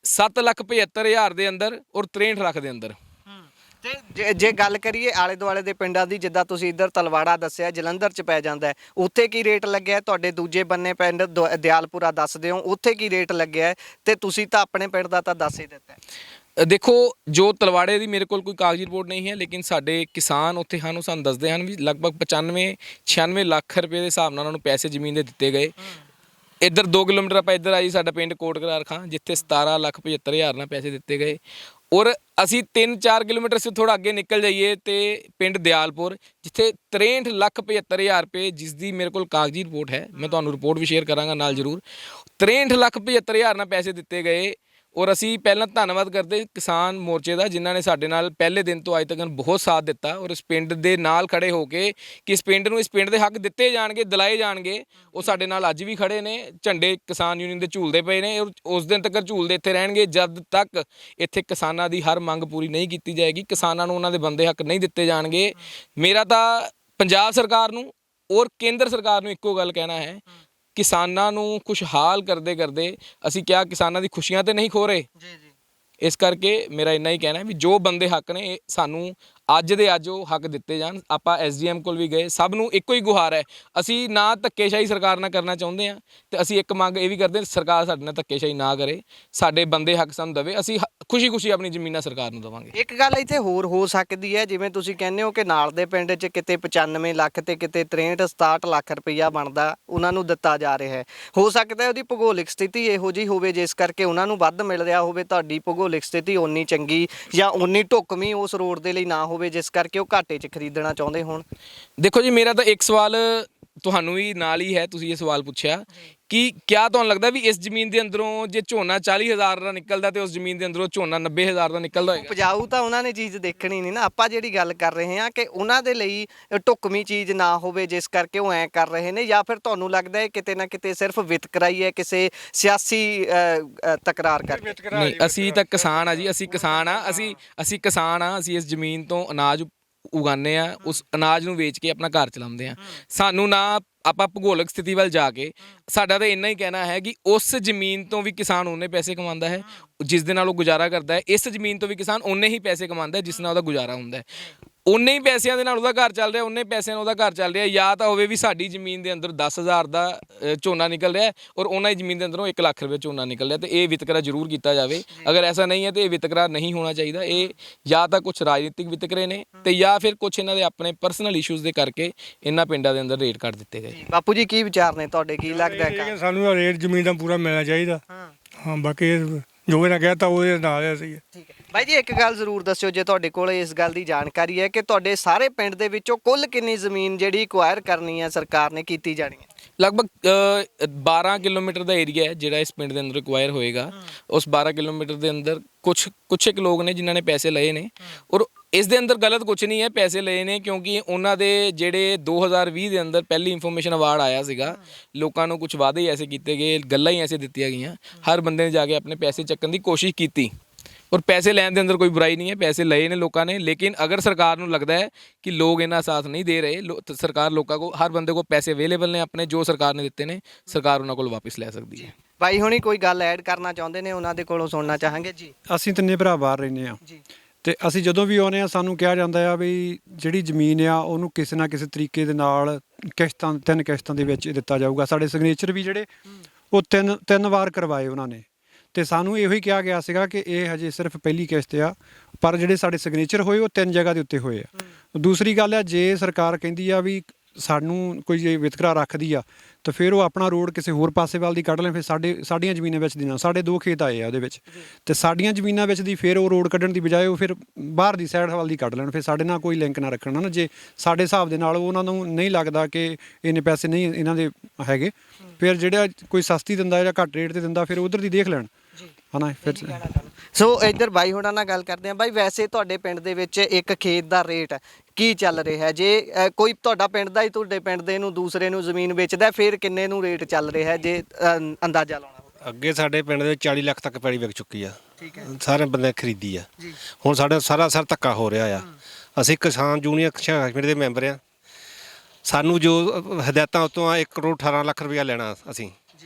7,75,000 ਦੇ ਅੰਦਰ ਔਰ 63 ਲੱਖ ਦੇ ਅੰਦਰ। ਤੇ ਜੇ ਗੱਲ ਕਰੀਏ ਆਲੇ ਦੁਆਲੇ ਦੇ ਪਿੰਡਾਂ ਦੀ, ਜਿੱਦਾਂ ਤੁਸੀਂ ਇੱਧਰ ਤਲਵਾੜਾ ਦੱਸਿਆ ਜਲੰਧਰ 'ਚ ਪੈ ਜਾਂਦਾ ਹੈ, ਉੱਥੇ ਕੀ ਰੇਟ ਲੱਗਿਆ? ਤੁਹਾਡੇ ਦੂਜੇ ਬੰਨੇ ਪਿੰਡ ਦਿਆਲਪੁਰਾ ਦੱਸਦੇ ਹੋ, ਉੱਥੇ ਕੀ ਰੇਟ ਲੱਗਿਆ? ਤੇ ਤੁਸੀਂ ਤਾਂ ਆਪਣੇ ਪਿੰਡ ਦਾ ਤਾਂ ਦੱਸ ਹੀ ਦਿੱਤਾ। ਦੇਖੋ, ਜੋ ਤਲਵਾੜੇ ਦੀ ਮੇਰੇ ਕੋਲ ਕੋਈ ਕਾਗਜ਼ੀ ਰਿਪੋਰਟ ਨਹੀਂ ਹੈ, ਲੇਕਿਨ ਸਾਡੇ ਕਿਸਾਨ ਉੱਥੇ ਹਨ, ਉਹ ਸਾਨੂੰ ਦੱਸਦੇ ਹਨ ਵੀ ਲਗਭਗ 95-96 ਲੱਖ ਰੁਪਏ ਦੇ ਹਿਸਾਬ ਨਾਲ ਉਹਨਾਂ ਨੂੰ ਪੈਸੇ ਜ਼ਮੀਨ ਦੇ ਦਿੱਤੇ ਗਏ। ਇੱਧਰ 2 ਕਿਲੋਮੀਟਰ ਆਪਾਂ ਇੱਧਰ ਆਈ, ਸਾਡਾ ਪਿੰਡ ਕੋਟ ਕਰਾਰ ਖਾਂ, ਜਿੱਥੇ 17,75,000 ਨਾਲ ਪੈਸੇ ਦਿੱਤੇ ਗਏ। ਔਰ ਅਸੀਂ 3-4 ਕਿਲੋਮੀਟਰ ਸੇ ਥੋੜਾ ਅੱਗੇ ਨਿਕਲ ਜਾਈਏ ਤੇ ਪਿੰਡ ਦਿਆਲਪੁਰ, ਜਿੱਥੇ 63,75,000 ਰੁਪਏ, ਜਿਸ ਦੀ ਮੇਰੇ ਕੋਲ ਕਾਗਜ਼ੀ ਰਿਪੋਰਟ ਹੈ, ਮੈਂ ਤੁਹਾਨੂੰ ਰਿਪੋਰਟ ਵੀ ਸ਼ੇਅਰ ਕਰਾਂਗਾ ਨਾਲ ਜ਼ਰੂਰ, 63,75,000 ਨਾਲ ਪੈਸੇ ਦਿੱਤੇ ਗਏ। ਔਰ ਅਸੀਂ ਪਹਿਲਾਂ ਧੰਨਵਾਦ ਕਰਦੇ ਕਿਸਾਨ ਮੋਰਚੇ ਦਾ, ਜਿਨ੍ਹਾਂ ਨੇ ਸਾਡੇ ਨਾਲ ਪਹਿਲੇ ਦਿਨ ਤੋਂ ਅੱਜ ਤੱਕ ਬਹੁਤ ਸਾਥ ਦਿੱਤਾ ਔਰ ਇਸ ਪਿੰਡ ਦੇ ਨਾਲ ਖੜੇ ਹੋ ਕੇ ਕਿ ਇਸ ਪਿੰਡ ਨੂੰ, ਇਸ ਪਿੰਡ ਦੇ ਹੱਕ ਦਿੱਤੇ ਜਾਣਗੇ, ਦਿਲਾਏ ਜਾਣਗੇ। ਉਹ ਸਾਡੇ ਨਾਲ ਅੱਜ ਵੀ ਖੜੇ ਨੇ, ਝੰਡੇ ਕਿਸਾਨ ਯੂਨੀਅਨ ਦੇ ਝੂਲਦੇ ਪਏ ਨੇ ਔਰ ਉਸ ਦਿਨ ਤੱਕ ਝੂਲਦੇ ਇੱਥੇ ਰਹਿਣਗੇ ਜਦ ਤੱਕ ਇੱਥੇ ਕਿਸਾਨਾਂ ਦੀ ਹਰ ਮੰਗ ਪੂਰੀ ਨਹੀਂ ਕੀਤੀ ਜਾਏਗੀ, ਕਿਸਾਨਾਂ ਨੂੰ ਉਹਨਾਂ ਦੇ ਬਣਦੇ ਹੱਕ ਨਹੀਂ ਦਿੱਤੇ ਜਾਣਗੇ। ਮੇਰਾ ਤਾਂ ਪੰਜਾਬ ਸਰਕਾਰ ਨੂੰ ਔਰ ਕੇਂਦਰ ਸਰਕਾਰ ਨੂੰ ਇੱਕੋ ਗੱਲ ਕਹਿਣਾ ਹੈ, ਕਿਸਾਨਾਂ ਨੂੰ ਖੁਸ਼ਹਾਲ ਕਰਦੇ ਕਰਦੇ ਅਸੀਂ ਕਿਹਾ ਕਿਸਾਨਾਂ ਦੀ ਖੁਸ਼ੀਆਂ ਤੇ ਨਹੀਂ ਖੋ ਰਹੇ। ਇਸ ਕਰਕੇ ਮੇਰਾ ਇੰਨਾ ਹੀ ਕਹਿਣਾ ਹੈ ਵੀ ਜੋ ਬੰਦੇ ਹੱਕ ਨੇ, ਇਹ ਸਾਨੂੰ ਅੱਜ ਦੇ ਅੱਜ ਉਹ ਹੱਕ ਦਿੱਤੇ ਜਾਣ। ਆਪਾਂ SDM ਕੋਲ ਵੀ ਗਏ, ਸਭ ਨੂੰ ਇੱਕੋ ਹੀ ਗੁਹਾਰ ਹੈ, ਅਸੀਂ ਨਾ ਧੱਕੇਸ਼ਾਹੀ ਸਰਕਾਰ ਨਾਲ ਕਰਨਾ ਚਾਹੁੰਦੇ ਹਾਂ ਤੇ ਅਸੀਂ ਇੱਕ ਮੰਗ ਇਹ ਵੀ ਕਰਦੇ ਹਾਂ ਸਰਕਾਰ ਸਾਡੇ ਨਾਲ ਧੱਕੇਸ਼ਾਹੀ ਨਾ ਕਰੇ, ਸਾਡੇ ਬੰਦੇ ਹੱਕ ਸਾਨੂੰ ਦੇਵੇ, ਅਸੀਂ ਖੁਸ਼ੀ ਆਪਣੀ ਜ਼ਮੀਨਾਂ ਸਰਕਾਰ ਨੂੰ ਦੇਵਾਂਗੇ। ਇੱਕ ਗੱਲ ਇੱਥੇ ਹੋਰ ਹੋ ਸਕਦੀ ਹੈ, ਜਿਵੇਂ ਤੁਸੀਂ ਕਹਿੰਦੇ ਹੋ ਕਿ ਨਾਲ ਦੇ ਪਿੰਡ 'ਚ ਕਿਤੇ 95 ਲੱਖ ਤੇ ਕਿਤੇ 63-67 ਲੱਖ ਰੁਪਈਆ ਬਣਦਾ ਉਹਨਾਂ ਨੂੰ ਦਿੱਤਾ ਜਾ ਰਿਹਾ ਹੈ। ਹੋ ਸਕਦਾ ਉਹਦੀ ਭੂਗੋਲਿਕ ਸਥਿਤੀ ਇਹੋ ਜਿਹੀ ਹੋਵੇ ਜਿਸ ਕਰਕੇ ਉਹਨਾਂ ਨੂੰ ਵੱਧ ਮਿਲ ਰਿਹਾ ਹੋਵੇ, ਤੁਹਾਡੀ ਭੂਗੋਲਿਕ ਸਥਿਤੀ ਓਨੀ ਚੰਗੀ ਜਾਂ ਓਨੀ ਢੁੱਕਵੀਂ ਉਸ ਰੋਡ ਦੇ ਲਈ ਨਾ ਹੋਵੇ ਜਿਸ ਕਰਕੇ ਉਹ ਘਾਟੇ 'ਚ ਖਰੀਦਣਾ ਚਾਹੁੰਦੇ ਹੋਣ। ਦੇਖੋ ਜੀ, ਮੇਰਾ ਤਾਂ ਇੱਕ ਸਵਾਲ ਤੁਹਾਨੂੰ ਵੀ ਨਾਲ ਹੀ ਹੈ, ਤੁਸੀਂ ਇਹ ਸਵਾਲ ਪੁੱਛਿਆ ਕਿ ਕਿਆ ਤੁਹਾਨੂੰ ਲੱਗਦਾ ਵੀ ਇਸ ਜ਼ਮੀਨ ਦੇ ਅੰਦਰੋਂ ਜੇ ਝੋਨਾ 40,000 ਦਾ ਨਿਕਲਦਾ ਤੇ ਉਸ ਜ਼ਮੀਨ ਦੇ ਅੰਦਰੋਂ ਝੋਨਾ 90,000 ਦਾ ਨਿਕਲਦਾ ਹੋਏਗਾ? ਉਪਜਾਊ ਤਾਂ ਉਹਨਾਂ ਨੇ ਚੀਜ਼ ਦੇਖਣੀ ਨਹੀਂ ਨਾ। ਆਪਾਂ ਜਿਹੜੀ ਗੱਲ ਕਰ ਰਹੇ ਹਾਂ ਕਿ ਉਹਨਾਂ ਦੇ ਲਈ ਢੁੱਕਵੀਂ ਚੀਜ਼ ਨਾ ਹੋਵੇ ਜਿਸ ਕਰਕੇ ਉਹ ਐਂ ਕਰ ਰਹੇ ਨੇ, ਜਾਂ ਫਿਰ ਤੁਹਾਨੂੰ ਲੱਗਦਾ ਹੈ ਕਿਤੇ ਨਾ ਕਿਤੇ ਸਿਰਫ ਵਿਤਕਰਾਈ ਹੈ ਕਿਸੇ ਸਿਆਸੀ ਤਕਰਾਰ ਕਰਕੇ? ਨਹੀਂ, ਅਸੀਂ ਤਾਂ ਕਿਸਾਨ ਆ ਜੀ, ਅਸੀਂ ਕਿਸਾਨ ਆ, ਅਸੀਂ ਕਿਸਾਨ ਆ, ਅਸੀਂ ਇਸ ਜ਼ਮੀਨ ਤੋਂ ਅਨਾਜ ਉਗਾਉਂਦੇ ਆ, ਉਸ ਅਨਾਜ ਨੂੰ ਵੇਚ ਕੇ ਆਪਣਾ ਘਰ ਚਲਾਉਂਦੇ ਆ। ਸਾਨੂੰ ਨਾ ਆਪਾਂ ਭੂਗੋਲਿਕ ਸਥਿਤੀ ਵੱਲ ਜਾ ਕੇ, ਸਾਡਾ ਤਾਂ ਇੰਨਾ ਹੀ ਕਹਿਣਾ ਹੈ ਕਿ ਉਸ ਜ਼ਮੀਨ ਤੋਂ ਵੀ ਕਿਸਾਨ ਉਹਨੇ ਪੈਸੇ ਕਮਾਉਂਦਾ ਹੈ ਜਿਸ ਦੇ ਨਾਲ ਉਹ ਗੁਜ਼ਾਰਾ ਕਰਦਾ ਹੈ, ਇਸ ਜ਼ਮੀਨ ਤੋਂ ਵੀ ਕਿਸਾਨ ਉਹਨੇ ਹੀ ਪੈਸੇ ਕਮਾਉਂਦਾ ਜਿਸ ਨਾਲ ਉਹਦਾ ਗੁਜ਼ਾਰਾ ਹੁੰਦਾ ਹੈ। ਉਨੇ ਹੀ ਪੈਸਿਆਂ ਦੇ ਨਾਲ ਉਹਦਾ ਘਰ ਚੱਲ ਰਿਹਾ, ਉਨੇ ਪੈਸਿਆਂ ਨਾਲ ਉਹਦਾ ਘਰ ਚੱਲ ਰਿਹਾ। ਜਾਂ ਤਾਂ ਹੋਵੇ ਵੀ ਸਾਡੀ ਜ਼ਮੀਨ ਦੇ ਅੰਦਰ 10,000 ਦਾ ਝੋਨਾ ਨਿਕਲ ਰਿਹਾ ਔਰ ਉਹਨਾਂ ਦੀ ਜ਼ਮੀਨ ਦੇ ਅੰਦਰੋਂ 1 ਲੱਖ ਰੁਪਏ ਝੋਨਾ ਨਿਕਲ ਰਿਹਾ, ਤੇ ਇਹ ਵਿਤਕਰਾ ਜ਼ਰੂਰ ਕੀਤਾ ਜਾਵੇ। ਅਗਰ ਐਸਾ ਨਹੀਂ ਹੈ ਤੇ ਇਹ ਵਿਤਕਰਾ ਨਹੀਂ ਹੋਣਾ ਚਾਹੀਦਾ। ਇਹ ਜਾਂ ਤਾਂ ਕੁਝ ਰਾਜਨੀਤਿਕ ਵਿਤਕਰੇ ਨੇ ਤੇ ਜਾਂ ਫਿਰ ਕੁਝ ਇਹਨਾਂ ਦੇ ਆਪਣੇ ਪਰਸਨਲ ਇਸ਼ੂਜ਼ ਦੇ ਕਰਕੇ ਇਹਨਾਂ ਪਿੰਡਾਂ ਦੇ ਅੰਦਰ ਰੇਟ ਕੱਟ ਦਿੱਤੇ ਗਏ। ਬਾਪੂ ਜੀ ਕੀ ਵਿਚਾਰ ਨੇ ਤੁਹਾਡੇ, ਕੀ ਲੱਗਦਾ ਹੈ? ਸਾਨੂੰ ਰੇਟ ਜ਼ਮੀਨ ਦਾ ਪੂਰਾ ਮਿਲਣਾ ਚਾਹੀਦਾ। ਹਾਂ, ਬਾਕੀ ਜੋ ਇਹਨਾਂ ਕਹਿਤਾ ਉਹਦੇ ਨਾਲ ਅਸੀਂ। ਠੀਕ ਹੈ ਬਾਈ ਜੀ, ਇੱਕ ਗੱਲ ਜ਼ਰੂਰ ਦੱਸਿਓ ਜੇ ਤੁਹਾਡੇ ਕੋਲ ਇਸ ਗੱਲ ਦੀ ਜਾਣਕਾਰੀ ਹੈ ਕਿ ਤੁਹਾਡੇ ਸਾਰੇ ਪਿੰਡ ਦੇ ਵਿੱਚੋਂ ਕੁੱਲ ਕਿੰਨੀ ਜ਼ਮੀਨ ਜਿਹੜੀ ਐਕਵਾਇਰ ਕਰਨੀ ਹੈ ਸਰਕਾਰ ਨੇ, ਕੀਤੀ ਜਾਣੀ ਹੈ? ਲਗਭਗ 12 ਕਿਲੋਮੀਟਰ ਦਾ ਏਰੀਆ ਹੈ ਜਿਹੜਾ ਇਸ ਪਿੰਡ ਦੇ ਅੰਦਰ ਐਕਵਾਇਰ ਹੋਏਗਾ। ਉਸ 12 ਕਿਲੋਮੀਟਰ ਦੇ ਅੰਦਰ ਕੁਛ ਇੱਕ ਲੋਕ ਨੇ ਜਿਨ੍ਹਾਂ ਨੇ ਪੈਸੇ ਲਏ ਨੇ ਔਰ ਇਸ ਦੇ ਅੰਦਰ ਗਲਤ ਕੁਝ ਨਹੀਂ ਹੈ, ਪੈਸੇ ਲਏ ਨੇ ਕਿਉਂਕਿ ਉਹਨਾਂ ਦੇ ਜਿਹੜੇ 2020 ਦੇ ਅੰਦਰ ਪਹਿਲੀ ਇਨਫੋਰਮੇਸ਼ਨ ਅਵਾਰਡ ਆਇਆ ਸੀਗਾ, ਲੋਕਾਂ ਨੂੰ ਕੁਝ ਵਾਅਦੇ ਐਸੇ ਕੀਤੇ ਗਏ, ਗੱਲਾਂ ਹੀ ਐਸੇ ਦਿੱਤੀਆਂ ਗਈਆਂ, ਹਰ ਬੰਦੇ ਨੇ ਜਾ ਕੇ ਆਪਣੇ ਪੈਸੇ ਚੱਕਣ ਦੀ ਕੋਸ਼ਿਸ਼ ਕੀਤੀ ਔਰ ਪੈਸੇ ਲੈਣ ਦੇ ਅੰਦਰ ਕੋਈ ਬੁਰਾਈ ਨਹੀਂ ਹੈ, ਪੈਸੇ ਲਏ ਨੇ ਲੋਕਾਂ ਨੇ, ਲੇਕਿਨ ਅਗਰ ਸਰਕਾਰ ਨੂੰ ਲੱਗਦਾ ਹੈ ਕਿ ਲੋਕ ਇਹਨਾਂ ਸਾਥ ਨਹੀਂ ਦੇ ਰਹੇ, ਤਾਂ ਸਰਕਾਰ ਲੋਕਾਂ ਕੋਲ, ਹਰ ਬੰਦੇ ਕੋਲ ਪੈਸੇ ਅਵੇਲੇਬਲ ਨੇ ਆਪਣੇ, ਜੋ ਸਰਕਾਰ ਨੇ ਦਿੱਤੇ ਨੇ, ਸਰਕਾਰ ਉਹਨਾਂ ਕੋਲ ਵਾਪਸ ਲੈ ਸਕਦੀ ਹੈ। ਬਾਈ ਹੁਣੀ ਕੋਈ ਗੱਲ ਐਡ ਕਰਨਾ ਚਾਹੁੰਦੇ ਨੇ, ਉਹਨਾਂ ਦੇ ਕੋਲੋਂ ਸੁਣਨਾ ਚਾਹਾਂਗੇ ਜੀ। ਅਸੀਂ ਤਿੰਨੇ ਭਰਾ ਬਾਹਰ ਰਹਿੰਦੇ ਆ ਜੀ। ਤੇ ਅਸੀਂ ਜਦੋਂ ਵੀ ਆਉਂਦੇ ਆ ਸਾਨੂੰ ਕਿਹਾ ਜਾਂਦਾ ਆ ਵੀ ਜਿਹੜੀ ਜ਼ਮੀਨ ਆ ਉਹਨੂੰ ਕਿਸੇ ਨਾ ਕਿਸੇ ਤਰੀਕੇ ਦੇ ਨਾਲ ਤਿੰਨ ਕਿਸ਼ਤਾਂ ਦੇ ਵਿੱਚ ਦਿੱਤਾ ਜਾਊਗਾ। ਸਾਡੇ ਸਿਗਨੇਚਰ ਵੀ ਜਿਹੜੇ ਉਹ ਤਿੰਨ ਵਾਰ ਕਰਵਾਏ ਉਹਨਾਂ ਨੇ, ਤੇ ਸਾਨੂੰ ਇਹੋ ਹੀ ਕਿਹਾ ਗਿਆ ਸੀਗਾ ਕਿ ਇਹ ਹਜੇ ਸਿਰਫ ਪਹਿਲੀ ਕਿਸ਼ਤ ਆ, ਪਰ ਜਿਹੜੇ ਸਾਡੇ ਸਿਗਨੇਚਰ ਹੋਏ ਉਹ 3 ਜਗ੍ਹਾ ਦੇ ਉੱਤੇ ਹੋਏ ਆ। ਦੂਸਰੀ ਗੱਲ ਆ, ਜੇ ਸਰਕਾਰ ਕਹਿੰਦੀ ਆ ਵੀ ਸਾਨੂੰ ਕੋਈ ਜੇ ਵਿਤਕਰਾ ਰੱਖਦੀ ਆ ਤਾਂ ਫਿਰ ਉਹ ਆਪਣਾ ਰੋਡ ਕਿਸੇ ਹੋਰ ਪਾਸੇ ਵੱਲ ਦੀ ਕੱਢ ਲੈਣ। ਫਿਰ ਸਾਡੀਆਂ ਜ਼ਮੀਨਾਂ ਵਿੱਚ ਦੀ ਨਾ, ਸਾਡੇ 2 ਖੇਤ ਆਏ ਆ ਉਹਦੇ ਵਿੱਚ, ਤੇ ਸਾਡੀਆਂ ਜ਼ਮੀਨਾਂ ਵਿੱਚ ਦੀ ਫਿਰ ਉਹ ਰੋਡ ਕੱਢਣ ਦੀ ਬਜਾਏ ਉਹ ਫਿਰ ਬਾਹਰ ਦੀ ਸਾਈਡ ਵੱਲ ਦੀ ਕੱਢ ਲੈਣ। ਫਿਰ ਸਾਡੇ ਨਾਲ ਕੋਈ ਲਿੰਕ ਨਾ ਰੱਖਣ ਨਾ, ਜੇ ਸਾਡੇ ਹਿਸਾਬ ਦੇ ਨਾਲ ਉਹਨਾਂ ਨੂੰ ਨਹੀਂ ਲੱਗਦਾ ਕਿ ਇੰਨੇ ਪੈਸੇ ਨਹੀਂ ਇਹਨਾਂ ਦੇ ਹੈਗੇ, ਫਿਰ ਜਿਹੜਾ ਕੋਈ ਸਸਤੀ ਦਿੰਦਾ ਜਾਂ ਘੱਟ ਰੇਟ ਤੇ ਦਿੰਦਾ ਫਿਰ ਉਧਰ ਦੀ ਦੇਖ ਲੈਣ ਹਨਾ। ਫਿਰ ਸੋ ਇੱਧਰ ਬਾਈ ਹੋਣਾ ਨਾਲ ਗੱਲ ਕਰਦੇ ਆ। ਬਾਈ ਵੈਸੇ ਤੁਹਾਡੇ ਪਿੰਡ ਦੇ ਵਿੱਚ ਇੱਕ ਖੇਤ ਦਾ ਰੇਟ ਕੀ ਚੱਲ ਰਿਹਾ? ਜੇ ਕੋਈ ਤੁਹਾਡਾ ਪਿੰਡ ਦਾ ਹੀ ਤੁਹਾਡੇ ਪਿੰਡ ਦੇ ਨੂੰ ਦੂਸਰੇ ਨੂੰ ਜ਼ਮੀਨ ਵੇਚਦਾ, ਫਿਰ ਕਿੰਨੇ ਨੂੰ ਰੇਟ ਚੱਲ ਰਿਹਾ ਜੇ ਅੰਦਾਜ਼ਾ ਲਾਉਣਾ ਹੋਵੇ? ਅੱਗੇ ਸਾਡੇ ਪਿੰਡ ਦੇ 40 ਲੱਖ ਤੱਕ ਪੈਲੀ ਵਿਕ ਚੁੱਕੀ ਆ, ਠੀਕ ਹੈ, ਸਾਰੇ ਬੰਦੇ ਖਰੀਦੀ ਆ। ਹੁਣ ਸਾਡਾ ਸਾਰਾ ਧੱਕਾ ਹੋ ਰਿਹਾ ਆ। ਅਸੀਂ ਕਿਸਾਨ ਯੂਨੀਅਨ ਕਸ਼ਮੀਰ ਦੇ ਮੈਂਬਰ ਆ। ਸਾਨੂੰ ਜੋ ਹਦਾਇਤਾਂ ਉਤੋਂ ਆ 1 ਕਰੋੜ 18 ਲੱਖ ਰੁਪਇਆ ਲੈਣਾ ਅਸੀਂ,